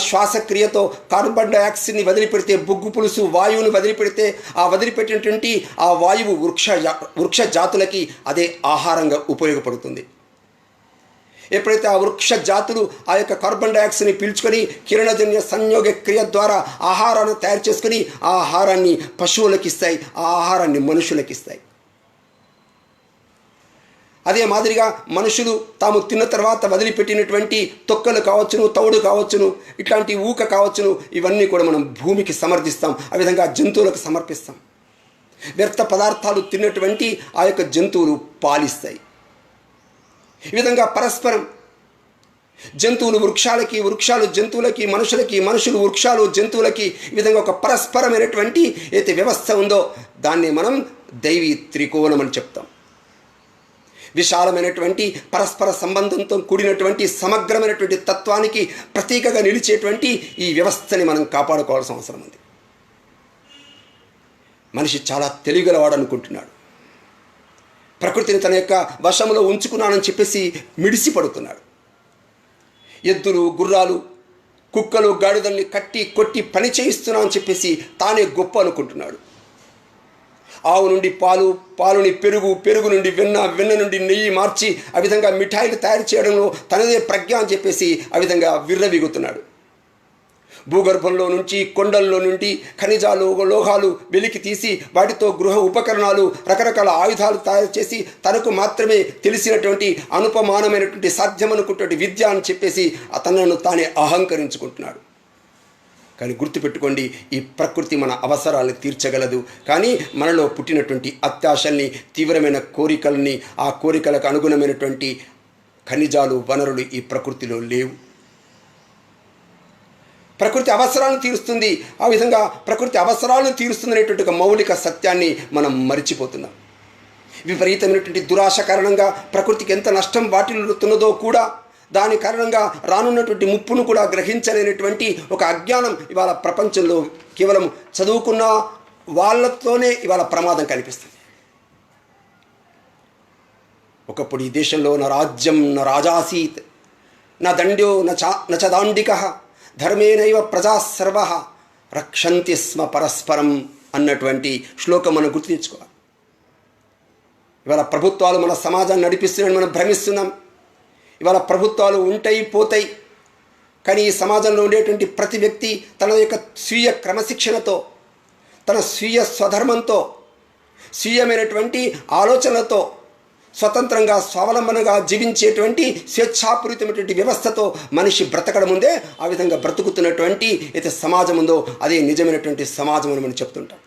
శ్వాసక్రియతో కార్బన్ డయాక్సైడ్ని వదిలిపెడితే, బొగ్గు పులుసు వాయువుని వదిలిపెడితే, ఆ వదిలిపెట్టినటువంటి ఆ వాయువు వృక్ష జాతులకి అదే ఆహారంగా ఉపయోగపడుతుంది. ఎప్పుడైతే ఆ వృక్ష జాతులు ఆ యొక్క కార్బన్ డయాక్సైడ్ని పీల్చుకొని కిరణజన్య సంయోగ క్రియ ద్వారా ఆహారాన్ని తయారు చేసుకొని ఆ ఆహారాన్ని పశువులకు ఇస్తాయి, ఆ ఆహారాన్ని మనుషులకు ఇస్తాయి. అదే మాదిరిగా మనుషులు తాము తిన్న తర్వాత వదిలిపెట్టినటువంటి తొక్కలు కావచ్చును, తౌడు కావచ్చును, ఇట్లాంటి ఊక కావచ్చును, ఇవన్నీ కూడా మనం భూమికి సమర్పిస్తాం. ఆ విధంగా జంతువులకు సమర్పిస్తాం. వ్యర్థ పదార్థాలు తిన్నటువంటి ఆ యొక్క జంతువులు పాలిస్తాయి. ఈ విధంగా పరస్పరం జంతువులు వృక్షాలకి, వృక్షాలు జంతువులకి, మనుషులకి, మనుషులు వృక్షాలు జంతువులకి, ఈ విధంగా ఒక పరస్పరమైనటువంటి ఏదైతే వ్యవస్థ ఉందో దాన్ని మనం దైవీ త్రికోణం అని చెప్తాం. విశాలమైనటువంటి పరస్పర సంబంధంతో కూడినటువంటి సమగ్రమైనటువంటి తత్వానికి ప్రతీకగా నిలిచేటువంటి ఈ వ్యవస్థని మనం కాపాడుకోవాల్సిన అవసరం ఉంది. మనిషి చాలా తెలివిగలవాడు అనుకుంటున్నాడు. ప్రకృతిని తన యొక్క వశంలో ఉంచుకున్నానని చెప్పేసి మిడిసి పడుతున్నాడు. ఎద్దులు, గుర్రాలు, కుక్కలు, గాడిదల్ని కట్టి కొట్టి పని చేయిస్తున్నానని చెప్పేసి తానే గొప్ప అనుకుంటున్నాడు. ఆవు నుండి పాలు, పాలుని పెరుగు, పెరుగు నుండి వెన్న, వెన్న నుండి నెయ్యి మార్చి ఆ విధంగా మిఠాయిలు తయారు చేయడంలో తనదే ప్రజ్ఞ అని చెప్పేసి ఆ విధంగా విర్రవీగుతున్నాడు. భూగర్భంలో నుంచి, కొండల్లో నుండి ఖనిజాలు, లోహాలు వెలికి తీసి వాటితో గృహ ఉపకరణాలు, రకరకాల ఆయుధాలు తయారు చేసి తనకు మాత్రమే తెలిసినటువంటి అనుపమానమైనటువంటి సాధ్యమనుకున్నటువంటి విద్య అని చెప్పేసి తనను తానే అహంకరించుకుంటున్నాడు. కానీ గుర్తుపెట్టుకోండి, ఈ ప్రకృతి మన అవసరాలను తీర్చగలదు. కానీ మనలో పుట్టినటువంటి అత్యాశల్ని, తీవ్రమైన కోరికల్ని, ఆ కోరికలకు అనుగుణమైనటువంటి ఖనిజాలు, వనరులు ఈ ప్రకృతిలో లేవు. ప్రకృతి అవసరాలను తీరుస్తుంది. ఆ విధంగా ప్రకృతి అవసరాలను తీరుస్తుందనేటువంటి ఒక మౌలిక సత్యాన్ని మనం మరిచిపోతున్నాం. విపరీతమైనటువంటి దురాశ కారణంగా ప్రకృతికి ఎంత నష్టం వాటిల్లుతున్నదో కూడా, దాని కారణంగా రానున్నటువంటి ముప్పును కూడా గ్రహించలేనటువంటి ఒక అజ్ఞానం ఇవాళ ప్రపంచంలో కేవలం చదువుకున్న వాళ్ళతోనే ఇవాళ ప్రమాదం కనిపిస్తుంది. ఒకప్పుడు ఈ దేశంలో నా రాజ్యం నా రాజాసీత్, నా దండ్యో నచ దాండిక, ధర్మేనైవ ప్రజా సర్వ రక్షంతి స్మ పరస్పరం అన్నటువంటి శ్లోకం మనం గుర్తు తెచ్చుకోవాలి. ఇవాళ ప్రభుత్వాలు మన సమాజాన్ని నడిపిస్తున్నాయని మనం భ్రమిస్తున్నాం. ఇవాళ ప్రభుత్వాలు ఉంటాయి, పోతాయి. కానీ ఈ సమాజంలో ఉండేటువంటి ప్రతి వ్యక్తి తన యొక్క స్వీయ క్రమశిక్షణతో, తన స్వీయ స్వధర్మంతో, స్వీయమైనటువంటి ఆలోచనలతో స్వతంత్రంగా, స్వావలంబనగా జీవించేటువంటి స్వేచ్ఛాపూరితమైనటువంటి వ్యవస్థతో మనిషి బ్రతకడం ముందే ఆ విధంగా బ్రతుకుతున్నటువంటి అయితే సమాజం ఉందో అదే నిజమైనటువంటి సమాజం అని మనం చెప్తుంటాం.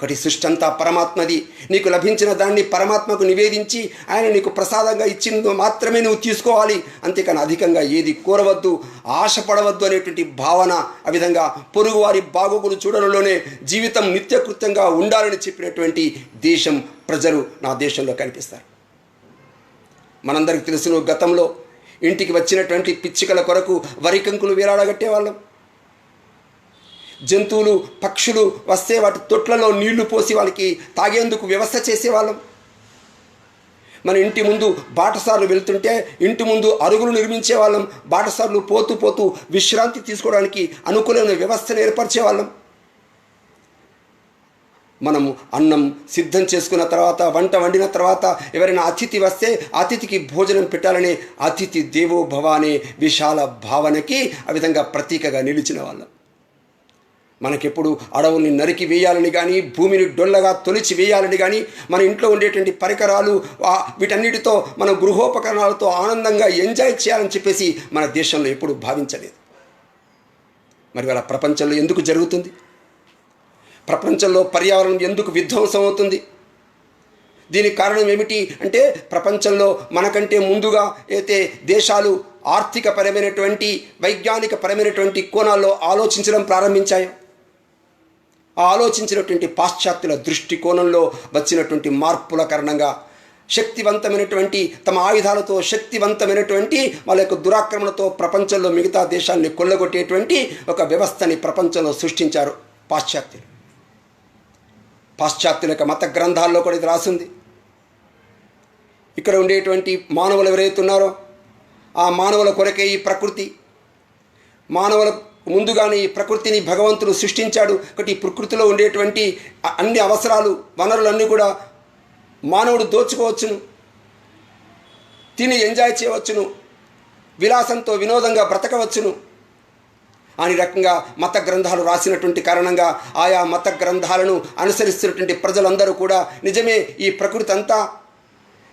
ఒకటి సృష్టి అంతా పరమాత్మది. నీకు లభించిన దాన్ని పరమాత్మకు నివేదించి ఆయన నీకు ప్రసాదంగా ఇచ్చిందో మాత్రమే నువ్వు తీసుకోవాలి. అంతేకాని అధికంగా ఏది కోరవద్దు, ఆశపడవద్దు అనేటువంటి భావన, ఆ విధంగా పొరుగువారి బాగోగులు చూడడంలోనే జీవితం నిత్యకృత్యంగా ఉండాలని చెప్పినటువంటి దేశం, ప్రజలు నా దేశంలో కనిపిస్తారు. మనందరికీ తెలుసును, గతంలో ఇంటికి వచ్చినటువంటి పిచ్చుకల కొరకు వరి కంకులు వేలాడగట్టేవాళ్ళం. జంతువులు పక్షులు వస్తే వాటి తొట్లలో నీళ్లు పోసి వాళ్ళకి తాగేందుకు వ్యవస్థ చేసేవాళ్ళం. మన ఇంటి ముందు బాటసార్లు వెళ్తుంటే ఇంటి ముందు అరుగులు నిర్మించేవాళ్ళం. బాటసార్లు పోతూ పోతూ విశ్రాంతి తీసుకోవడానికి అనుకూలమైన వ్యవస్థను ఏర్పరిచేవాళ్ళం. మనము అన్నం సిద్ధం చేసుకున్న తర్వాత, వంట వండిన తర్వాత ఎవరైనా అతిథి వస్తే అతిథికి భోజనం పెట్టాలనే అతిథి దేవో భవ అనే విశాల భావనకి ఆ విధంగా ప్రతీకగా నిలిచిన వాళ్ళం. మనకెప్పుడు అడవుల్ని నరికి వేయాలని కానీ, భూమిని డొల్లగా తొలిచి వేయాలని కానీ, మన ఇంట్లో ఉండేటువంటి పరికరాలు వీటన్నిటితో మన గృహోపకరణాలతో ఆనందంగా ఎంజాయ్ చేయాలని చెప్పేసి మన దేశంలో ఎప్పుడు భావించలేదు. మరి వాళ్ళ ప్రపంచంలో ఎందుకు జరుగుతుంది? ప్రపంచంలో పర్యావరణం ఎందుకు విధ్వంసం అవుతుంది? దీనికి కారణం ఏమిటి అంటే, ప్రపంచంలో మనకంటే ముందుగా అయితే దేశాలు ఆర్థికపరమైనటువంటి వైజ్ఞానికపరమైనటువంటి కోణాల్లో ఆలోచించడం ప్రారంభించాయో, ఆ ఆలోచించినటువంటి పాశ్చాత్యుల దృష్టికోణంలో వచ్చినటువంటి మార్పుల కారణంగా శక్తివంతమైనటువంటి తమ ఆయుధాలతో శక్తివంతమైనటువంటి వాళ్ళ యొక్క దురాక్రమణతో ప్రపంచంలో మిగతా దేశాన్ని కొల్లగొట్టేటువంటి ఒక వ్యవస్థని ప్రపంచంలో సృష్టించారు పాశ్చాత్యులు. పాశ్చాత్యుల యొక్క మత గ్రంథాల్లో కూడా ఇది రాసింది. ఇక్కడ ఉండేటువంటి మానవులు ఎవరైతే ఉన్నారో ఆ మానవుల కొరకే ఈ ప్రకృతి, మానవుల ముందుగానే ఈ ప్రకృతిని భగవంతుడు సృష్టించాడు. కాబట్టి ఈ ప్రకృతిలో ఉండేటువంటి అన్ని అవసరాలు, వనరులన్నీ కూడా మానవుడు దోచుకోవచ్చును, తిని ఎంజాయ్ చేయవచ్చును, విలాసంతో వినోదంగా బ్రతకవచ్చును అని రకంగా మత గ్రంథాలు రాసినటువంటి కారణంగా ఆయా మత గ్రంథాలను అనుసరిస్తున్నటువంటి ప్రజలందరూ కూడా నిజమే ఈ ప్రకృతి అంతా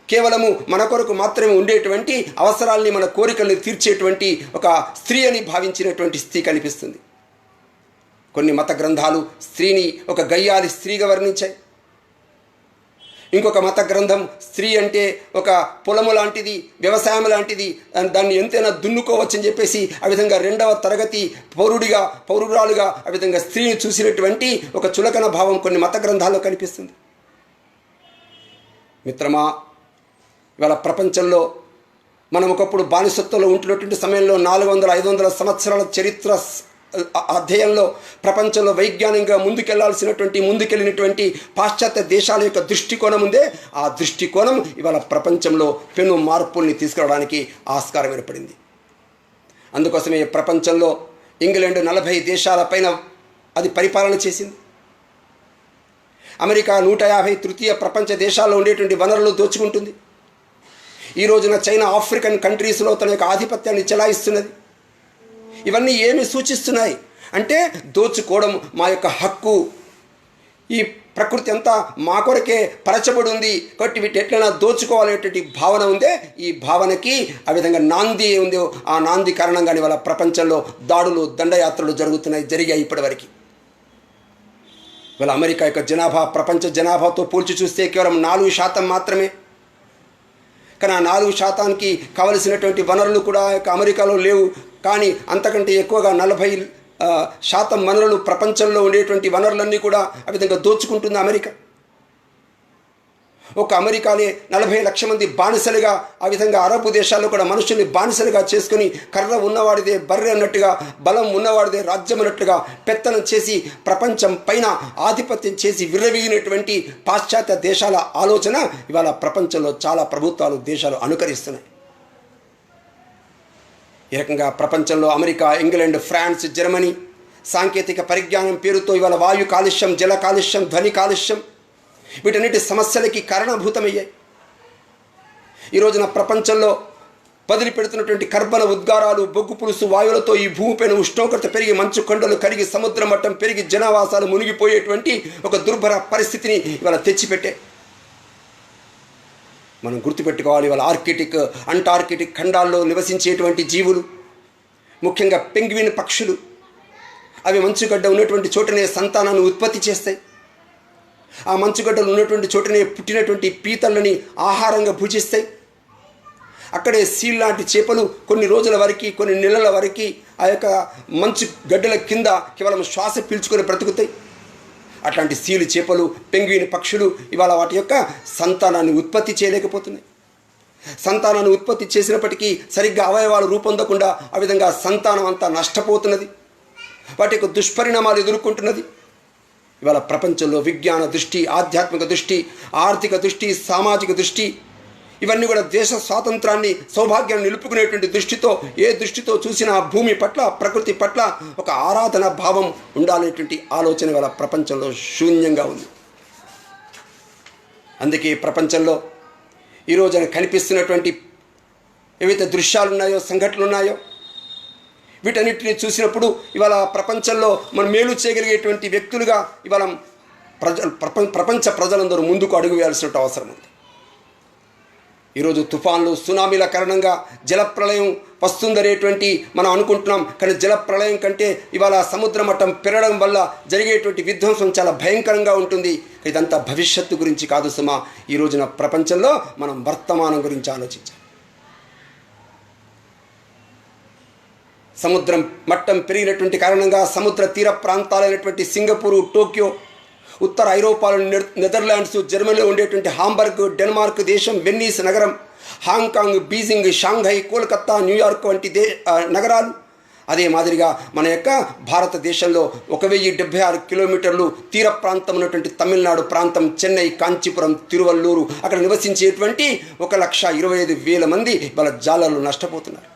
కేవలము మన కొరకు మాత్రమే ఉండేటువంటి అవసరాల్ని, మన కోరికల్ని తీర్చేటువంటి ఒక స్త్రీ అని భావించినటువంటి స్థితి కనిపిస్తుంది. కొన్ని మత గ్రంథాలు స్త్రీని ఒక గయ్యాలి స్త్రీగా వర్ణించాయి. ఇంకొక మత గ్రంథం స్త్రీ అంటే ఒక పొలము లాంటిది, వ్యవసాయం లాంటిది, దాన్ని ఎంతైనా దున్నుకోవచ్చని చెప్పేసి ఆ విధంగా 2వ తరగతి పౌరురాలుగా ఆ విధంగా స్త్రీని చూసినటువంటి ఒక చులకన భావం కొన్ని మత గ్రంథాల్లో కనిపిస్తుంది. మిత్రమా, ఇవాళ ప్రపంచంలో మనం ఒకప్పుడు బానిసత్వంలో ఉంటున్నటువంటి సమయంలో 400-500 సంవత్సరాల చరిత్ర అధ్యయంలో ప్రపంచంలో వైజ్ఞానికంగా ముందుకెళ్లినటువంటి పాశ్చాత్య దేశాల యొక్క దృష్టికోణం ఉందే, ఆ దృష్టికోణం ఇవాళ ప్రపంచంలో పెను మార్పుల్ని తీసుకురావడానికి ఆస్కారం ఏర్పడింది. అందుకోసమే ప్రపంచంలో ఇంగ్లాండ్ 40 దేశాల పైన అది పరిపాలన చేసింది. అమెరికా 150 తృతీయ ప్రపంచ దేశాల్లో ఉండేటువంటి వనరులు దోచుకుంటుంది. ఈ రోజున చైనా ఆఫ్రికన్ కంట్రీస్లో తన యొక్క ఆధిపత్యాన్ని చెలాయిస్తున్నది. ఇవన్నీ ఏమి సూచిస్తున్నాయి అంటే, దోచుకోవడం మా యొక్క హక్కు, ఈ ప్రకృతి అంతా మా కొరకే పరచబడి ఉంది కాబట్టి వీటి ఎట్లైనా దోచుకోవాలనేటువంటి భావన ఉందే, ఈ భావనకి ఆ విధంగా నాంది ఉందో ఆ నాంది కారణంగానే వాళ్ళ ప్రపంచంలో దాడులు, దండయాత్రలు జరిగాయి ఇప్పటివరకు. ఇవాళ అమెరికా యొక్క జనాభా ప్రపంచ జనాభాతో పోల్చి చూస్తే కేవలం 4% మాత్రమే. కానీ ఆ 4%కి కావలసినటువంటి వనరులు కూడా అమెరికాలో లేవు. కానీ అంతకంటే ఎక్కువగా 40% వనరులు, ప్రపంచంలో ఉండేటువంటి వనరులన్నీ కూడా ఆ విధంగా దోచుకుంటుంది అమెరికా. ఒక అమెరికానే 40 లక్షల మంది బానిసలుగా ఆ విధంగా అరబ్ దేశాల్లో కూడా మనుషుల్ని బానిసలుగా చేసుకుని కర్ర ఉన్నవాడిదే బర్రె అన్నట్టుగా, బలం ఉన్నవాడిదే రాజ్యం అన్నట్టుగా పెత్తనం చేసి ప్రపంచం పైన ఆధిపత్యం చేసి విర్రవీగినటువంటి పాశ్చాత్య దేశాల ఆలోచన ఇవాళ ప్రపంచంలో చాలా ప్రభుత్వాలు, దేశాలు అనుకరిస్తున్నాయి. ఈ రకంగా ప్రపంచంలో అమెరికా, ఇంగ్లాండ్, ఫ్రాన్స్, జర్మనీ సాంకేతిక పరిజ్ఞానం పేరుతో ఇవాళ వాయు కాలుష్యం, జల కాలుష్యం, ధ్వని కాలుష్యం వీటన్నిటి సమస్యలకి కారణభూతమయ్యాయి. ఈ రోజున ప్రపంచంలో వదిలిపెడుతున్నటువంటి కర్బన ఉద్గారాలు, బొగ్గు పులుసు వాయువులతో ఈ భూమిపైన ఉష్ణోగ్రత పెరిగి, మంచు కొండలు కరిగి, సముద్ర మట్టం పెరిగి, జనావాసాలు మునిగిపోయేటువంటి ఒక దుర్భర పరిస్థితిని ఇవాళ తెచ్చిపెట్టే. మనం గుర్తుపెట్టుకోవాలి, ఇవాళ ఆర్కిటిక్, అంటార్కిటిక్ ఖండాల్లో నివసించేటువంటి జీవులు, ముఖ్యంగా పెంగ్విన్ పక్షులు, అవి మంచుగడ్డ ఉన్నటువంటి చోటనే సంతానాన్ని ఉత్పత్తి చేస్తాయి. ఆ మంచుగడ్డలు ఉన్నటువంటి చోటనే పుట్టినటువంటి పీతలని ఆహారంగా భుజిస్తాయి. అక్కడే సీల్ లాంటి చేపలు కొన్ని రోజుల వరకు, కొన్ని నెలల వరకు ఆ యొక్క మంచు గడ్డల కింద కేవలం శ్వాస పీల్చుకొని బ్రతుకుతాయి. అట్లాంటి సీలు చేపలు, పెంగ్విన్ పక్షులు ఇవాళ వాటి యొక్క సంతానాన్ని ఉత్పత్తి చేయలేకపోతున్నాయి. సంతానాన్ని ఉత్పత్తి చేసినప్పటికీ సరిగ్గా అవయవాలు రూపొందకుండా ఆ విధంగా సంతానం అంతా నష్టపోతున్నది, వాటి యొక్క దుష్పరిణామాలు ఎదుర్కొంటున్నది. ఇవాళ ప్రపంచంలో విజ్ఞాన దృష్టి, ఆధ్యాత్మిక దృష్టి, ఆర్థిక దృష్టి, సామాజిక దృష్టి ఇవన్నీ కూడా దేశ స్వాతంత్రాన్ని, సౌభాగ్యాన్ని నిలుపుకునేటువంటి దృష్టితో, ఏ దృష్టితో చూసినా భూమి పట్ల, ప్రకృతి పట్ల ఒక ఆరాధన భావం ఉండాలనేటువంటి ఆలోచన ఇవాళ ప్రపంచంలో శూన్యంగా ఉంది. అందుకే ప్రపంచంలో ఈ రోజున కనిపిస్తున్నటువంటి ఏవైతే దృశ్యాలు ఉన్నాయో, సంఘటనలు ఉన్నాయో, వీటన్నిటిని చూసినప్పుడు ఇవాళ ప్రపంచంలో మనం మేలు చేయగలిగేటువంటి వ్యక్తులుగా ఇవాళ ప్రపంచ ప్రజలందరూ ముందుకు అడుగు వేయాల్సిన అవసరం ఉంది. ఈరోజు తుఫాన్లు, సునామీల కారణంగా జలప్రళయం వస్తుందనేటువంటి మనం అనుకుంటున్నాం. కానీ జలప్రళయం కంటే ఇవాళ సముద్ర మట్టం పెరగడం వల్ల జరిగేటువంటి విధ్వంసం చాలా భయంకరంగా ఉంటుంది. ఇదంతా భవిష్యత్తు గురించి కాదు సుమా. ఈ రోజున ప్రపంచంలో మనం వర్తమానం గురించి ఆలోచించాలి. సముద్రం మట్టం పెరిగినటువంటి కారణంగా సముద్ర తీర ప్రాంతాలైనటువంటి సింగపూరు, టోక్యో, ఉత్తర ఐరోపాలో నెదర్లాండ్స్, జర్మనీలో ఉండేటువంటి హాంబర్గ్, డెన్మార్క్ దేశం, వెన్నీస్ నగరం, Hong Kong, Beijing, Shanghai, Kolkata, New York వంటి నగరాలు, అదే మాదిరిగా మన యొక్క భారతదేశంలో 1076 కిలోమీటర్లు తీర ప్రాంతం ఉన్నటువంటి తమిళనాడు ప్రాంతం, చెన్నై, కాంచీపురం, తిరువల్లూరు, అక్కడ నివసించేటువంటి 1,25,000 మంది వాళ్ళ జాలర్లు నష్టపోతున్నారు.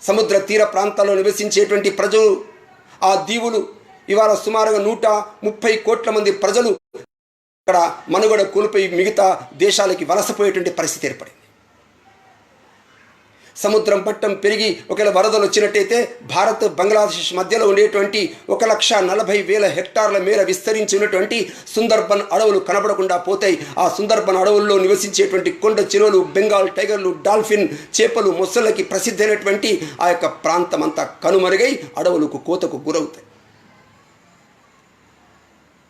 సముద్ర తీర ప్రాంతాల్లో నివసించేటువంటి ప్రజలు, ఆ దీవులు ఇవాళ సుమారుగా 130 కోట్ల మంది ప్రజలు అక్కడ మనుగడ కోల్పోయి మిగతా దేశాలకి వలసపోయేటువంటి పరిస్థితి ఏర్పడింది. సముద్రం మట్టం పెరిగి ఒకవేళ వరదలు వచ్చినట్టయితే భారత్, బంగ్లాదేశ్ మధ్యలో ఉండేటువంటి 1,40,000 హెక్టార్ల మేర విస్తరించి ఉన్నటువంటి సుందర్బన్ అడవులు కనబడకుండా పోతాయి. ఆ సుందర్బన్ అడవుల్లో నివసించేటువంటి కొండ చిరువలు, బెంగాల్ టైగర్లు, డాల్ఫిన్, చేపలు, మొసళ్ళకి ప్రసిద్ధమైనటువంటి ఆ యొక్క ప్రాంతం అంతా కనుమరుగై అడవులకు కోతకు గురవుతాయి.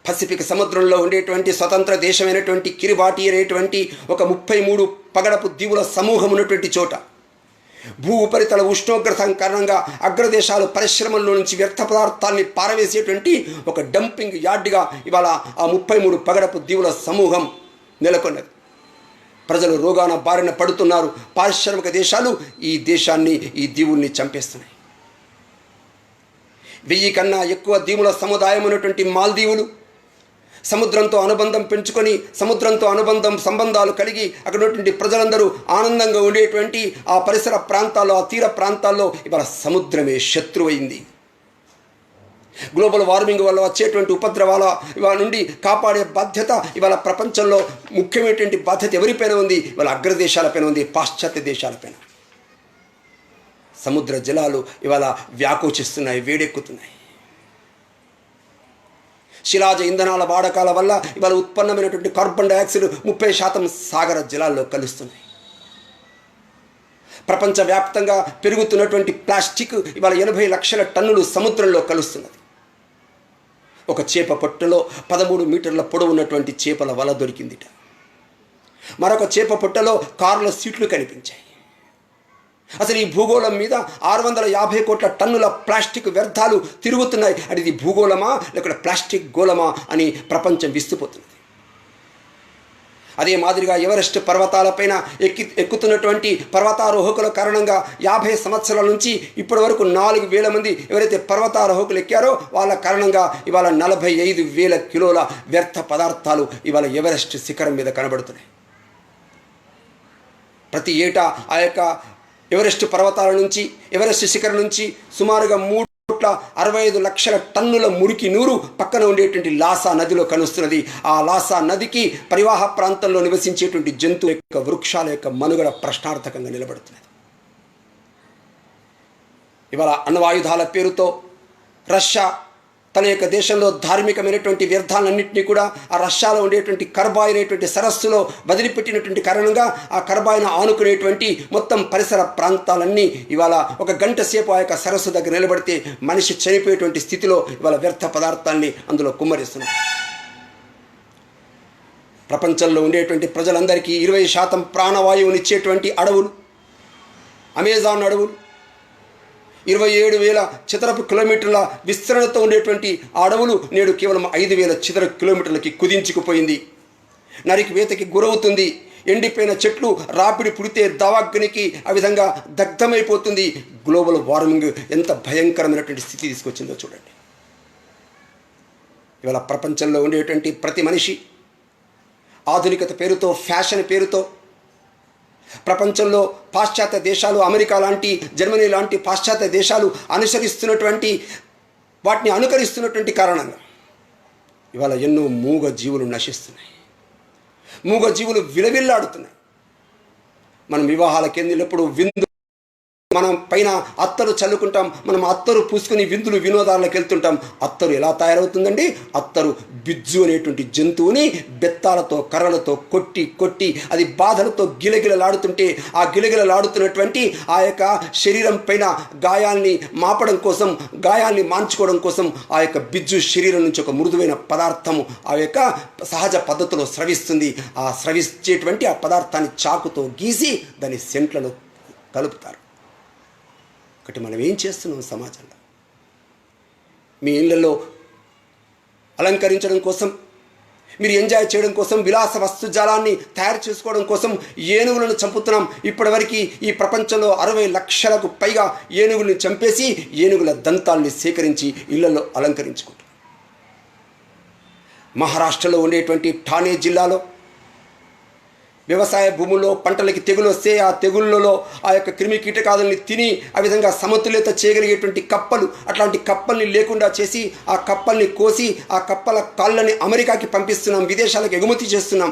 పసిఫిక్ సముద్రంలో ఉండేటువంటి స్వతంత్ర దేశమైనటువంటి కిరిబాటి అనేటువంటి ఒక 33 పగడపు దీవుల సమూహం ఉన్నటువంటి చోట భూ ఉపరితల ఉష్ణోగ్రత కారణంగా అగ్రదేశాలు పరిశ్రమల్లో నుంచి వ్యర్థ పదార్థాలని పారవేసేటువంటి ఒక డంపింగ్ యార్డ్గా ఇవాళ ఆ 33 పగడపు దీవుల సమూహం నెలకొన్నది. ప్రజలు రోగాన బారిన పడుతున్నారు. పారిశ్రామిక దేశాలు ఈ దేశాన్ని, ఈ దీవుల్ని చంపేస్తున్నాయి. 1000 కన్నా ఎక్కువ దీవుల సముదాయం ఉన్నటువంటి మాల్దీవులు సముద్రంతో అనుబంధం పెంచుకొని, సముద్రంతో సంబంధాలు కలిగి అక్కడ ఉన్నటువంటి ప్రజలందరూ ఆనందంగా ఉండేటువంటి ఆ పరిసర ప్రాంతాల్లో, ఆ తీర ప్రాంతాల్లో ఇవాళ సముద్రమే శత్రువైంది. గ్లోబల్ వార్మింగ్ వల్ల వచ్చేటువంటి ఉపద్రవాల ఇవాళ నుండి కాపాడే బాధ్యత ఇవాళ ప్రపంచంలో ముఖ్యమైనటువంటి బాధ్యత ఎవరిపైన ఉంది? ఇవాళ అగ్రదేశాలపైన ఉంది, పాశ్చాత్య దేశాలపైన. సముద్ర జలాలు ఇవాళ వ్యాకోచిస్తున్నాయి, వేడెక్కుతున్నాయి. శిలాజ ఇంధనాల వాడకాల వల్ల ఇవాళ ఉత్పన్నమైనటువంటి కార్బన్ డైఆక్సైడ్ 30% సాగర జలాల్లో కలుస్తున్నాయి. ప్రపంచవ్యాప్తంగా పెరుగుతున్నటువంటి ప్లాస్టిక్ ఇవాళ 80 లక్షల టన్నులు సముద్రంలో కలుస్తున్నది. ఒక చేప పొట్టలో 13 మీటర్ల పొడవు ఉన్నటువంటి చేపల వల దొరికిందిట. మరొక చేప పొట్టలో కార్ల సీట్లు కనిపించాయి. అసలు ఈ భూగోళం మీద 650 కోట్ల టన్నుల ప్లాస్టిక్ వ్యర్థాలు తిరుగుతున్నాయి. అది ఇది భూగోళమా లేక ప్లాస్టిక్ గోళమా అని ప్రపంచం విస్తుపోతున్నది. అదే మాదిరిగా ఎవరెస్ట్ పర్వతాలపైన ఎక్కుతున్నటువంటి పర్వతారోహకుల కారణంగా 50 సంవత్సరాల నుంచి ఇప్పటి వరకు 4,000 మంది ఎవరైతే పర్వతారోహకులు ఎక్కారో వాళ్ళ కారణంగా ఇవాళ 45,000 కిలోల వ్యర్థ పదార్థాలు ఇవాళ ఎవరెస్ట్ శిఖరం మీద కనబడుతున్నాయి. ప్రతి ఏటా ఆ యొక్క ఎవరెస్ట్ పర్వతాల నుంచి, ఎవరెస్ట్ శిఖరం నుంచి సుమారుగా 3,65 లక్షల టన్నుల మురికి నీరు పక్కన ఉండేటువంటి లాసా నదిలో కలుస్తున్నది. ఆ లాసా నదికి పరివాహ ప్రాంతంలో నివసించేటువంటి జంతువు యొక్క, వృక్షాల యొక్క మనుగడ ప్రశ్నార్థకంగా నిలబడుతున్నది. ఇవాళ అణ్వాయుధాల పేరుతో రష్యా తన యొక్క దేశంలో ధార్మికమైనటువంటి వ్యర్థాలన్నింటినీ కూడా ఆ రష్యాలో ఉండేటువంటి కర్బాయ్ అనేటువంటి సరస్సులో వదిలిపెట్టినటువంటి కారణంగా ఆ కర్బాయిను ఆనుకునేటువంటి మొత్తం పరిసర ప్రాంతాలన్నీ ఇవాళ 1 గంట సేపు ఆ యొక్క సరస్సు దగ్గర నిలబడితే మనిషి చనిపోయేటువంటి స్థితిలో ఇవాళ వ్యర్థ పదార్థాన్ని అందులో కుమ్మరిస్తున్నారు. ప్రపంచంలో ఉండేటువంటి ప్రజలందరికీ 20% ప్రాణవాయువునిచ్చేటువంటి అడవులు, అమెజాన్ అడవులు, 27,000 చదరపు కిలోమీటర్ల విస్తరణతో ఉండేటువంటి ఆ అడవులు నేడు కేవలం 5,000 చదరపు కిలోమీటర్లకి కుదించుకుపోయింది. నరికివేతకి గురవుతుంది. ఎండిపోయిన చెట్లు రాపిడి పుడితే దవాగ్నికి ఆ విధంగా దగ్ధమైపోతుంది. గ్లోబల్ వార్మింగ్ ఎంత భయంకరమైనటువంటి స్థితి తీసుకొచ్చిందో చూడండి. ఇవాళ ప్రపంచంలో ఉండేటువంటి ప్రతి మనిషి ఆధునికత పేరుతో, ఫ్యాషన్ పేరుతో ప్రపంచంలో పాశ్చాత్య దేశాలు, అమెరికా లాంటి, జర్మనీ లాంటి పాశ్చాత్య దేశాలు అనుసరిస్తున్నటువంటి, వాటిని అనుకరిస్తున్నటువంటి కారణంగా ఇవాళ ఎన్నో మూగ జీవులు నశిస్తున్నాయి. మూగ జీవులు విలవిల్లాడుతున్నాయి. మనం వివాహాలకు వెళ్ళినప్పుడు విందు, మనం పైన అత్తరు చల్లుకుంటాం, మనం అత్తరు పూసుకుని విందులు వినోదాలకు వెళ్తుంటాం. అత్తరు ఎలా తయారవుతుందండి? అత్తరు బిజ్జు అనేటువంటి జంతువుని బెత్తాలతో, కర్రలతో కొట్టి కొట్టి అది బాధలతో గిలగిలలాడుతుంటే, ఆ గిలగిలలాడుతున్నటువంటి ఆ యొక్క శరీరం పైన గాయాల్ని మాపడం కోసం, గాయాల్ని మాన్చుకోవడం కోసం ఆ యొక్క బిజ్జు శరీరం నుంచి ఒక మృదువైన పదార్థము ఆ యొక్క సహజ పద్ధతిలో స్రవిస్తుంది. ఆ స్రవించేటువంటి ఆ పదార్థాన్ని చాకుతో గీసి దాని సెంట్లలో కలుపుతారు. ఒకటి మనం ఏం చేస్తున్నాం సమాజంలో? మీ ఇళ్లలో అలంకరించడం కోసం, మీరు ఎంజాయ్ చేయడం కోసం, విలాస వస్తుజాలాన్ని తయారు చేసుకోవడం కోసం ఏనుగులను చంపుతున్నాం. ఇప్పటివరకు ఈ ప్రపంచంలో 60 లక్షలకు పైగా ఏనుగుల్ని చంపేసి ఏనుగుల దంతాల్ని సేకరించి ఇళ్లలో అలంకరించుకుంటున్నాం. మహారాష్ట్రలో ఉండేటువంటి ఠానే జిల్లాలో వ్యవసాయ భూముల్లో పంటలకి తెగులు వస్తే ఆ తెగుళ్ళలో ఆ యొక్క క్రిమి కీటకాదుల్ని తిని ఆ విధంగా సమతుల్యత చేయగలిగేటువంటి కప్పలు, అట్లాంటి కప్పల్ని లేకుండా చేసి ఆ కప్పల్ని కోసి ఆ కప్పల కాళ్ళని అమెరికాకి పంపిస్తున్నాం, విదేశాలకు ఎగుమతి చేస్తున్నాం.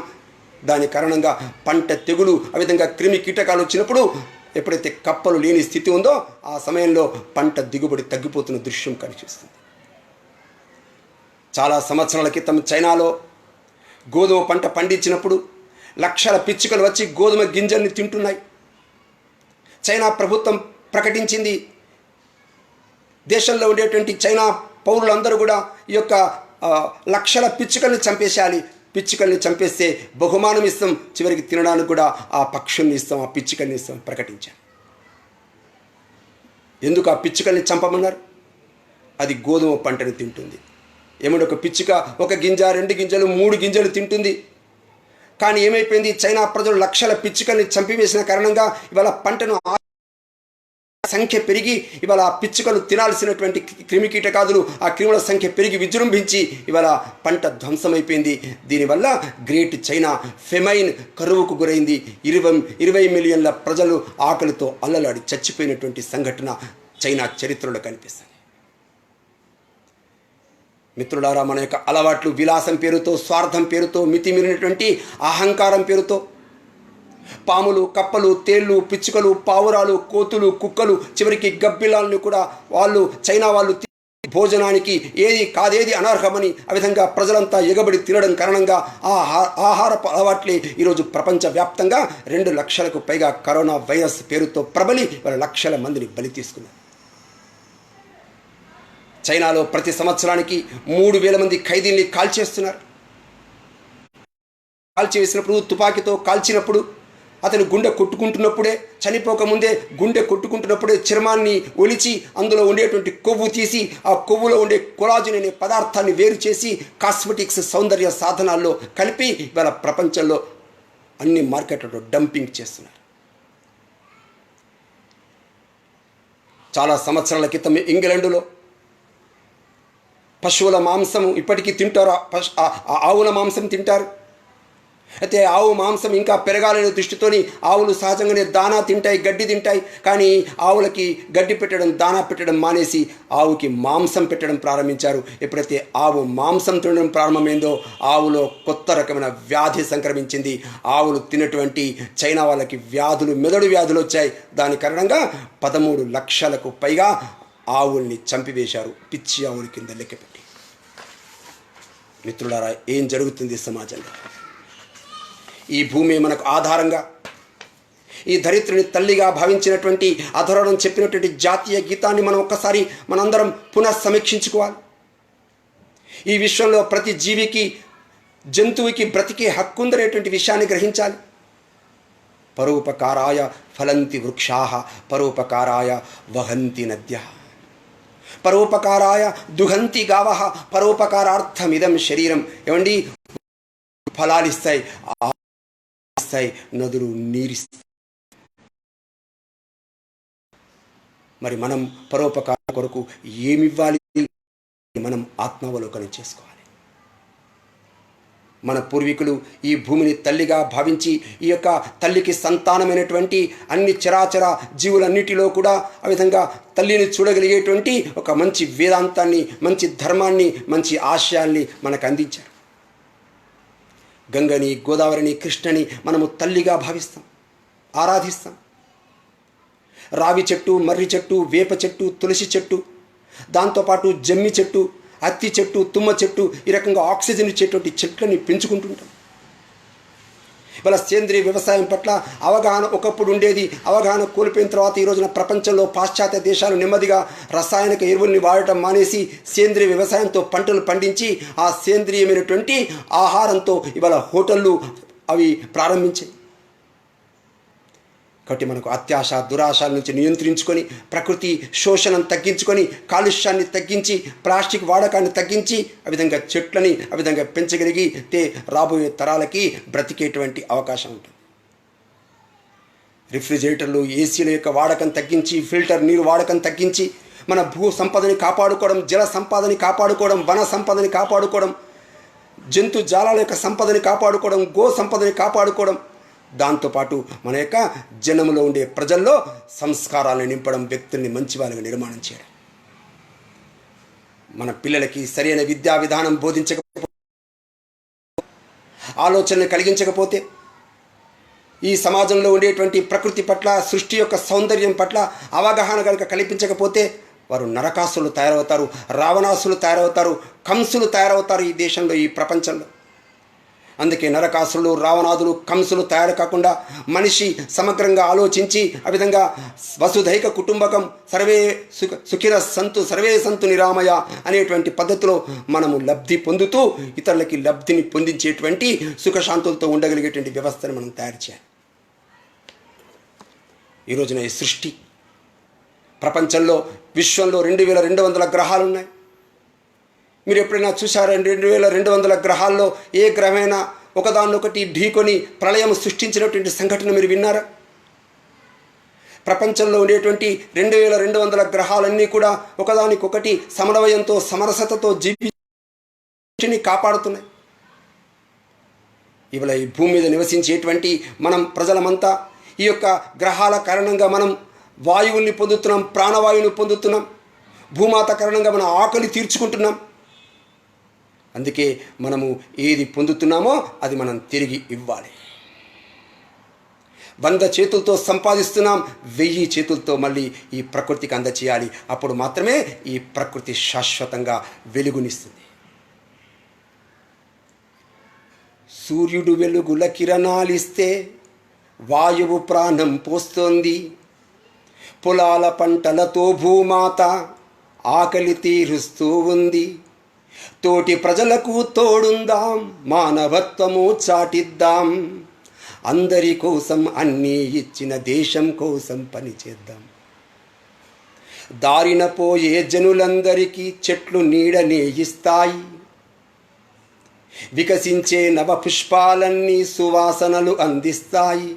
దాని కారణంగా పంట తెగులు, ఆ విధంగా క్రిమి కీటకాలు వచ్చినప్పుడు ఎప్పుడైతే కప్పలు లేని స్థితి ఉందో ఆ సమయంలో పంట దిగుబడి తగ్గిపోతున్న దృశ్యం కనిపిస్తుంది. చాలా సంవత్సరాల క్రితం చైనాలో గోధుమ పంట పండించినప్పుడు లక్షల పిచ్చుకలు వచ్చి గోధుమ గింజల్ని తింటున్నాయి. చైనా ప్రభుత్వం ప్రకటించింది, దేశంలో ఉండేటువంటి చైనా పౌరులందరూ కూడా ఈ యొక్క లక్షల పిచ్చుకల్ని చంపేసేయాలి. పిచ్చుకల్ని చంపేస్తే బహుమానం ఇస్తాం, చివరికి తినడానికి కూడా ఆ పక్షుల్ని ఇస్తాం, ఆ పిచ్చుకల్ని ఇస్తాం ప్రకటించారు. ఎందుకు ఆ పిచ్చుకల్ని చంపమన్నారు? అది గోధుమ పంటని తింటుంది. ఏమంటే ఒక పిచ్చుక 1 గింజ, 2 గింజలు, 3 గింజలు తింటుంది. కానీ ఏమైపోయింది? చైనా ప్రజలు లక్షల పిచ్చుకల్ని చంపివేసిన కారణంగా ఇవాళ పంటను సంఖ్య పెరిగి ఇవాళ పిచ్చుకలు తినాల్సినటువంటి క్రిమి కీటకాదులు, ఆ క్రిముల సంఖ్య పెరిగి విజృంభించి ఇవాళ పంట ధ్వంసమైపోయింది. దీనివల్ల గ్రేట్ చైనా ఫెమైన్ కరువుకు గురైంది. 20 మిలియన్ల ప్రజలు ఆకలితో అల్లలాడి చచ్చిపోయినటువంటి సంఘటన చైనా చరిత్రలో కనిపిస్తుంది. మిత్రులారా, మన యొక్క అలవాట్లు విలాసం పేరుతో, స్వార్థం పేరుతో, మితిమీరినటువంటి అహంకారం పేరుతో పాములు, కప్పలు, తేళ్ళు, పిచ్చుకలు, పావురాలు, కోతులు, కుక్కలు, చివరికి గబ్బిలాలను కూడా చైనా వాళ్ళు భోజనానికి ఏది కాదేది అనర్హమని ఆ విధంగా ప్రజలంతా ఎగబడి తినడం కారణంగా ఆహారపు అలవాట్లే ఈరోజు ప్రపంచవ్యాప్తంగా 2 లక్షలకు పైగా కరోనా వైరస్ పేరుతో ప్రబలి వాళ్ళ లక్షల మందిని బలి తీసుకున్నారు. చైనాలో ప్రతి సంవత్సరానికి 3,000 మంది ఖైదీల్ని కాల్చేస్తున్నారు. కాల్చివేసినప్పుడు, తుపాకీతో కాల్చినప్పుడు అతను గుండె కొట్టుకుంటున్నప్పుడే, చనిపోకముందే గుండె కొట్టుకుంటున్నప్పుడే చర్మాన్ని ఒలిచి అందులో ఉండేటువంటి కొవ్వు తీసి ఆ కొవ్వులో ఉండే కొలాజిన్ అనే పదార్థాన్ని వేరు చేసి కాస్మెటిక్స్, సౌందర్య సాధనాల్లో కలిపి ఇవాళ ప్రపంచంలో అన్ని మార్కెట్లలో డంపింగ్ చేస్తున్నారు. చాలా సంవత్సరాల క్రితం ఇంగ్లాండులో పశువుల మాంసం ఇప్పటికీ తింటారు, ఆవుల మాంసం తింటారు. అయితే ఆవు మాంసం ఇంకా పెరగాలనే దృష్టితోని ఆవులు సహజంగానే దానా తింటాయి, గడ్డి తింటాయి. కానీ ఆవులకి గడ్డి పెట్టడం, దానా పెట్టడం మానేసి ఆవుకి మాంసం పెట్టడం ప్రారంభించారు. ఎప్పుడైతే ఆవు మాంసం తినడం ప్రారంభమైందో ఆవులో కొత్త రకమైన వ్యాధి సంక్రమించింది. ఆవులు తిన్నటువంటి చైనా వాళ్ళకి వ్యాధులు, మెదడు వ్యాధులు వచ్చాయి. దాని కారణంగా 13 లక్షలకు పైగా ఆవుల్ని చంపివేశారు, పిచ్చి ఆవుల కింద లెక్కపెట్టి. మిత్రులారా, ఏం జరుగుతుంది సమాజంలో? ఈ భూమి మనకు ఆధారంగా, ఈ ధరిత్రిని తల్లిగా భావించినటువంటి అధర్వణం చెప్పినటువంటి జాతీయ గీతాన్ని మనం ఒక్కసారి మనందరం పునఃసమీక్షించుకోవాలి. ఈ విశ్వంలో ప్రతి జీవికి, జంతువుకి బ్రతికే హక్కుందనేటువంటి విషయాన్ని గ్రహించాలి. పరోపకారాయ ఫలంతి వృక్షాః, పరోపకారాయ వహంతి నద్యః, పరోపకారాయ దుహంతి గావః, పరోపకారార్థమిదం శరీరం. ఏమండి, ఫలాలిస్తాయి, ఇస్తాయి, నదులు నీరిస్తాయి. మరి మనం పరోపకారం కొరకు ఏమివ్వాలి? మనం ఆత్మావలోకనం చేసుకోవాలి. మన పూర్వీకులు ఈ భూమిని తల్లిగా భావించి ఈ యొక్క తల్లికి సంతానమైనటువంటి అన్ని చరాచర జీవులన్నిటిలో కూడా ఆ విధంగా తల్లిని చూడగలిగేటువంటి ఒక మంచి వేదాంతాన్ని, మంచి ధర్మాన్ని, మంచి ఆశయాల్ని మనకు అందించారు. గంగని, గోదావరిని, కృష్ణని మనము తల్లిగా భావిస్తాం, ఆరాధిస్తాం. రావి చెట్టు, మర్రి చెట్టు, వేప చెట్టు, తులసి చెట్టు, దాంతోపాటు జమ్మి చెట్టు, అత్తి చెట్టు, తుమ్మ చెట్టు, ఈ రకంగా ఆక్సిజన్ ఇచ్చేటువంటి చెట్లని పెంచుకుంటుంటాం. ఇవాళ సేంద్రీయ వ్యవసాయం పట్ల అవగాహన ఒకప్పుడు ఉండేది. అవగాహన కోల్పోయిన తర్వాత ఈ రోజున ప్రపంచంలో పాశ్చాత్య దేశాలు నెమ్మదిగా రసాయనిక ఎరువుల్ని వాడటం మానేసి సేంద్రీయ వ్యవసాయంతో పంటలు పండించి ఆ సేంద్రీయమైనటువంటి ఆహారంతో ఇవాళ హోటళ్ళు అవి ప్రారంభించాయి. కాబట్టి మనకు అత్యాశ, దురాశల నుంచి నియంత్రించుకొని, ప్రకృతి శోషణం తగ్గించుకొని, కాలుష్యాన్ని తగ్గించి, ప్లాస్టిక్ వాడకాన్ని తగ్గించి, ఆ విధంగా చెట్లని ఆ విధంగా పెంచగలిగితే రాబోయే తరాలకి బ్రతికేటువంటి అవకాశం ఉంటుంది. రిఫ్రిజిరేటర్లు, ఏసీల యొక్క వాడకం తగ్గించి, ఫిల్టర్ నీరు వాడకం తగ్గించి, మన భూ సంపదని కాపాడుకోవడం, జల సంపదని కాపాడుకోవడం, వన సంపదని కాపాడుకోవడం, జంతు జాలాల యొక్క సంపదని కాపాడుకోవడం, గో సంపదని కాపాడుకోవడం, దాంతోపాటు మన యొక్క జనములో ఉండే ప్రజల్లో సంస్కారాలను నింపడం, వ్యక్తుల్ని మంచి వాళ్ళగా నిర్మాణం చేయడం. మన పిల్లలకి సరైన విద్యా విధానం బోధించకపోతే, ఆలోచనలు కలిగించకపోతే, ఈ సమాజంలో ఉండేటువంటి ప్రకృతి పట్ల, సృష్టి యొక్క సౌందర్యం పట్ల అవగాహన కనుక కల్పించకపోతే వారు నరకాసులు తయారవుతారు, రావణాసులు తయారవుతారు, కంసులు తయారవుతారు ఈ దేశంలో, ఈ ప్రపంచంలో. అందుకే నరకాసులు, రావణాదులు, కంసులు తయారు కాకుండా మనిషి సమగ్రంగా ఆలోచించి ఆ విధంగా వసుధైక కుటుంబకం, సర్వే సుఖిర సంతు సర్వే సంతు నిరామయ అనేటువంటి పద్ధతిలో మనము లబ్ధి పొందుతూ ఇతరులకి లబ్ధిని పొందించేటువంటి సుఖశాంతులతో ఉండగలిగేటువంటి వ్యవస్థను మనం తయారు చేయాలి. ఈ రోజున ఈ సృష్టి ప్రపంచంలో, విశ్వంలో 2200 గ్రహాలు ఉన్నాయి. మీరు ఎప్పుడైనా చూసారా? 2200 గ్రహాల్లో ఏ గ్రహమైనా ఒకదాన్నొకటి ఢీకొని ప్రళయం సృష్టించినటువంటి సంఘటన మీరు విన్నారా? ప్రపంచంలో ఉండేటువంటి 2200 గ్రహాలన్నీ కూడా ఒకదానికొకటి సమన్వయంతో, సమరసతతో జీవిని కాపాడుతున్నాయి. ఇవాళ ఈ భూమి మీద నివసించేటువంటి మనం ప్రజలమంతా ఈ యొక్క గ్రహాల కారణంగా మనం వాయువుల్ని పొందుతున్నాం, ప్రాణవాయువుని పొందుతున్నాం. భూమాత కారణంగా మన ఆకలి తీర్చుకుంటున్నాం. అందుకే మనము ఏది పొందుతున్నామో అది మనం తిరిగి ఇవ్వాలి. 100 చేతులతో సంపాదిస్తున్నాం, 1000 చేతులతో మళ్ళీ ఈ ప్రకృతికి అందచేయాలి. అప్పుడు మాత్రమే ఈ ప్రకృతి శాశ్వతంగా వెలుగునిస్తుంది. సూర్యుడు వెలుగుల కిరణాలిస్తే వాయువు ప్రాణం పోస్తోంది. పొలాల పంటలతో భూమాత ఆకలి తీరుస్తూ ఉంది. తోటి ప్రజలకు తోడుందాం, మానవత్వము చాటిద్దాం. అందరి కోసం అన్నీ ఇచ్చిన దేశం కోసం పనిచేద్దాం. దారిన పోయే జనులందరికీ చెట్లు నీడనే ఇస్తాయి. వికసించే నవ పుష్పాలన్నీ సువాసనలు అందిస్తాయి.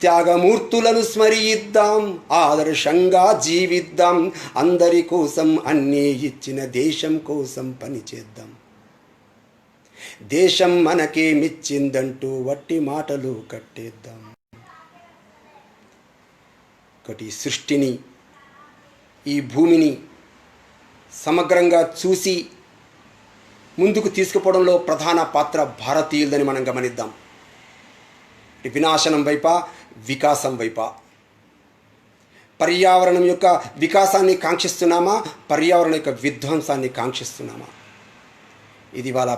త్యాగమూర్తులను స్మరిద్దాం, ఆదర్శంగా జీవిద్దాం. అందరి కోసం అన్నీ ఇచ్చిన దేశం కోసం పనిచేద్దాం. దేశం మనకేమిచ్చిందంటూ వట్టి మాటలు కట్టేద్దాం. ఒకటి సృష్టిని, ఈ భూమిని సమగ్రంగా చూసి ముందుకు తీసుకుపోవడంలో ప్రధాన పాత్ర భారతీయులదని మనం గమనిద్దాం. వినాశనం వైపా, వికాసం వైపా? పర్యావరణం యొక్క వికాసాన్ని కాంక్షిస్తున్నామా, పర్యావరణం యొక్క విధ్వంసాన్ని కాంక్షిస్తున్నామా? ఇది వాళ్ళ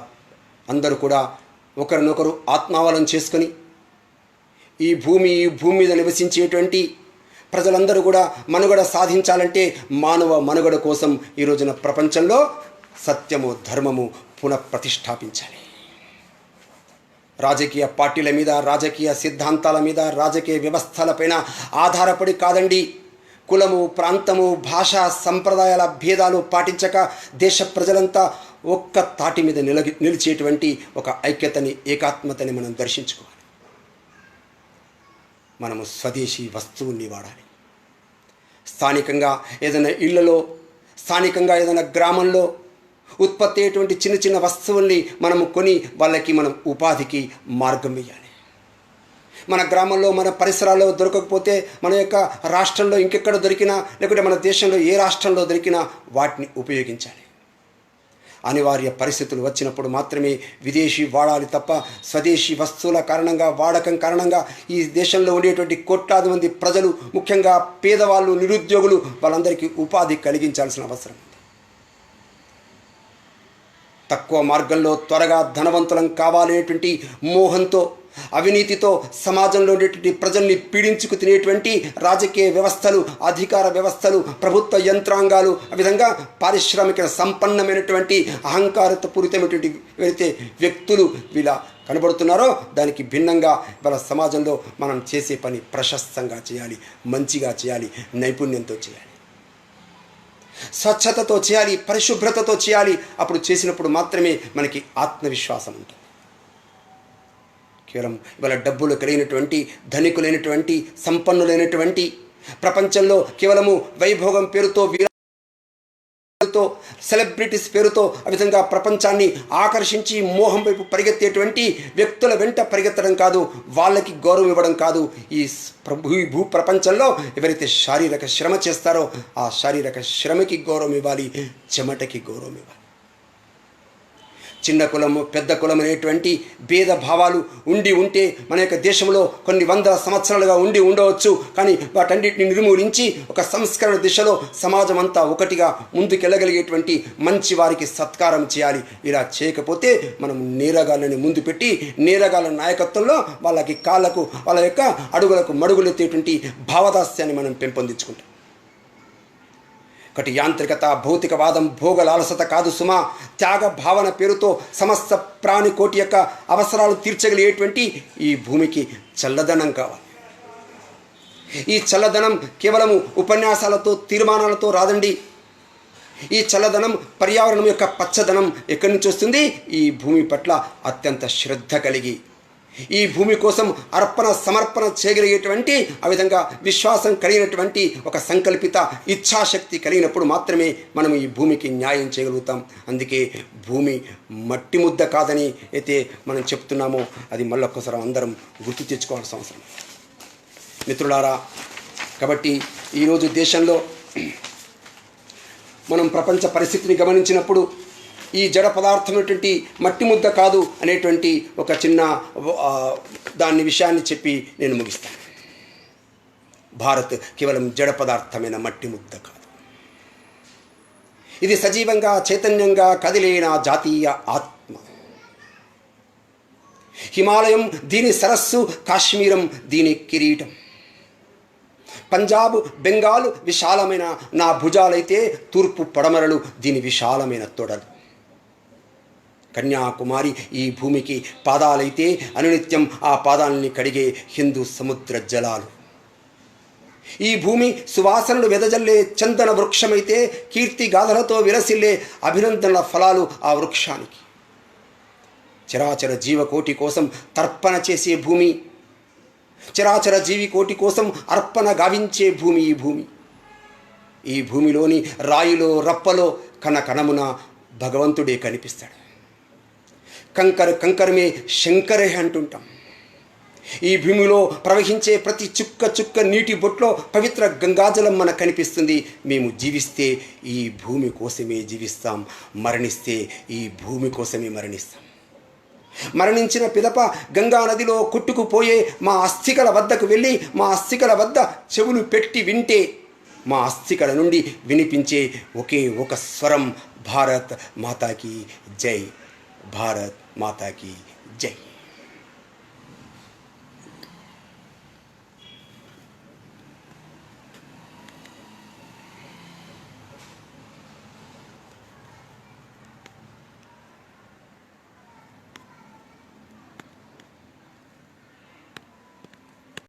అందరూ కూడా ఒకరినొకరు ఆత్మావలం చేసుకొని ఈ భూమి మీద నివసించేటువంటి ప్రజలందరూ కూడా మనుగడ సాధించాలంటే మానవ మనుగడ కోసం ఈ రోజున ప్రపంచంలో సత్యము, ధర్మము పునఃప్రతిష్ఠాపించాలి. రాజకీయ పార్టీల మీద, రాజకీయ సిద్ధాంతాల మీద, రాజకీయ వ్యవస్థలపైన ఆధారపడి కాదండి. కులము, ప్రాంతము, భాష, సంప్రదాయాల భేదాలు పాటించక దేశ ప్రజలంతా ఒక్క తాటి మీద నిలిచేటువంటి ఒక ఐక్యతని, ఏకాత్మతని మనం దర్శించుకోవాలి. మనము స్వదేశీ వస్తువుల్ని వాడాలి. స్థానికంగా ఏదైనా ఇళ్లలో, స్థానికంగా ఏదైనా గ్రామంలో ఉత్పత్తి అయ్యేటువంటి చిన్న చిన్న వస్తువుల్ని మనము కొని వాళ్ళకి మనం ఉపాధికి మార్గం వేయాలి. మన గ్రామంలో, మన పరిసరాల్లో దొరకకపోతే మన యొక్క రాష్ట్రంలో ఇంకెక్కడ దొరికినా, లేకుంటే మన దేశంలో ఏ రాష్ట్రంలో దొరికినా వాటిని ఉపయోగించాలి. అనివార్య పరిస్థితులు వచ్చినప్పుడు మాత్రమే విదేశీ వాడాలి తప్ప స్వదేశీ వస్తువుల కారణంగా, వాడకం కారణంగా ఈ దేశంలో ఉండేటువంటి కోట్లాది మంది ప్రజలు, ముఖ్యంగా పేదవాళ్ళు, నిరుద్యోగులు, వాళ్ళందరికీ ఉపాధి కలిగించాల్సిన అవసరం ఉంది. తక్కువ మార్గంలో త్వరగా ధనవంతులం కావాలనేటువంటి మోహంతో, అవినీతితో సమాజంలో ఉండేటువంటి ప్రజల్ని పీడించుకు తినేటువంటి రాజకీయ వ్యవస్థలు, అధికార వ్యవస్థలు, ప్రభుత్వ యంత్రాంగాలు, ఆ విధంగా పారిశ్రామిక సంపన్నమైనటువంటి అహంకారపూరితమైనటువంటి ఏవైతే వ్యక్తులు వీళ్ళ కనబడుతున్నారో దానికి భిన్నంగా వాళ్ళ సమాజంలో మనం చేసే పని ప్రశస్తంగా చేయాలి, మంచిగా చేయాలి, నైపుణ్యంతో చేయాలి, స్వచ్ఛతతో చేయాలి, పరిశుభ్రతతో చేయాలి. అప్పుడు చేసినప్పుడు మాత్రమే మనకి ఆత్మవిశ్వాసం ఉంటుంది. కేవలం ఇవాళ డబ్బులు కలిగినటువంటి, ధనికులైనటువంటి, సంపన్నులైనటువంటి, ప్రపంచంలో కేవలము వైభోగం పేరుతో, వీరతో, సెలబ్రిటీస్ పేరుతో ఆ విధంగా ప్రపంచాన్ని ఆకర్షించి మోహం వైపు పరిగెత్తేటువంటి వ్యక్తుల వెంట పరిగెత్తడం కాదు, వాళ్ళకి గౌరవం ఇవ్వడం కాదు. ఈ భూ ప్రపంచంలో ఎవరైతే శారీరక శ్రమ చేస్తారో ఆ శారీరక శ్రమకి గౌరవం ఇవ్వాలి, చెమటకి గౌరవం ఇవ్వాలి. చిన్న కులము, పెద్ద కులం అనేటువంటి భేద భావాలు ఉంటే మన యొక్క దేశంలో కొన్ని వందల సంవత్సరాలుగా ఉండవచ్చు. కానీ వాటన్నిటిని నిర్మూలించి ఒక సంస్కరణ దిశలో సమాజం అంతా ఒకటిగా ముందుకెళ్ళగలిగేటువంటి మంచి వారికి సత్కారం చేయాలి. ఇలా చేయకపోతే మనం నేరగాళ్ళని ముందు పెట్టి, నేరగాళ్ళ నాయకత్వంలో వాళ్ళకి కాళ్ళకు, వాళ్ళ యొక్క అడుగులకు మడుగులెత్తేటువంటి భావదాస్యాన్ని మనం పెంపొందించుకుంటాం. ఒకటి యాంత్రికత, భౌతికవాదం, భోగలాలసత కాదు సుమా. త్యాగ భావన పేరుతో సమస్త ప్రాణికోటి యొక్క అవసరాలు తీర్చగలిగేటువంటి ఈ భూమికి చల్లదనం కావాలి. ఈ చల్లదనం కేవలము ఉపన్యాసాలతో, తీర్మానాలతో రాదండి. ఈ చల్లదనం, పర్యావరణం యొక్క పచ్చదనం ఎక్కడి నుంచి వస్తుంది? ఈ భూమి పట్ల అత్యంత శ్రద్ధ కలిగి, ఈ భూమి కోసం అర్పణ సమర్పణ చేయగలిగేటువంటి, ఆ విధంగా విశ్వాసం కలిగినటువంటి ఒక సంకల్పిత ఇచ్ఛాశక్తి కలిగినప్పుడు మాత్రమే మనం ఈ భూమికి న్యాయం చేయగలుగుతాం. అందుకే భూమి మట్టి ముద్ద కాదని అయితే మనం చెప్తున్నామో అది మళ్ళొక్కసారి అందరం గుర్తు తెచ్చుకోవాల్సిన అవసరం. మిత్రులారా, కాబట్టి ఈరోజు దేశంలో మనం ప్రపంచ పరిస్థితిని గమనించినప్పుడు ఈ జడ పదార్థమైనటువంటి మట్టి ముద్ద కాదు అనేటువంటి ఒక చిన్న దాని విషయాన్ని చెప్పి నేను ముగిస్తాను. భారత్ కేవలం జడ పదార్థమైన మట్టి ముద్ద కాదు. ఇది సజీవంగా, చైతన్యంగా కదిలేన జాతీయ ఆత్మ. హిమాలయం దీని సరస్సు, కాశ్మీరం దీని కిరీటం. పంజాబ్, బెంగాల్ విశాలమైన నా భుజాలైతే తూర్పు పడమరలు దీని విశాలమైన తొడలు. కన్యాకుమారి ఈ భూమికి పాదాలైతే అనునిత్యం ఆ పాదాలని కడిగే హిందూ సముద్ర జలాలు. ఈ భూమి సువాసనలు వెదజల్లే చందన వృక్షమైతే కీర్తి గాథలతో విరసిల్లే అభినందనల ఫలాలు ఆ వృక్షానికి. చరాచర జీవకోటి కోసం తర్పణ చేసే భూమి, చరాచర జీవికోటి కోసం అర్పణ గావించే భూమి ఈ భూమి. ఈ భూమిలోని రాయిలో, రప్పలో, కణకణమున భగవంతుడే కనిపిస్తాడు. కంకర్ కంకరమే శంకరే అంటుంటాం. ఈ భూమిలో ప్రవహించే ప్రతి చుక్క చుక్క నీటి బొట్లో పవిత్ర గంగాజలం మనకు కనిపిస్తుంది. మేము జీవిస్తే ఈ భూమి కోసమే జీవిస్తాం, మరణిస్తే ఈ భూమి కోసమే మరణిస్తాం. మరణించిన పిదప గంగా నదిలో కొట్టుకుపోయే మా అస్థికల వద్దకు వెళ్ళి మా అస్థికల వద్ద చెవులు పెట్టి వింటే మా అస్థికల నుండి వినిపించే ఒకే ఒక స్వరం, భారత్ మాతాకి జై, భారత్ మాతాకి జై.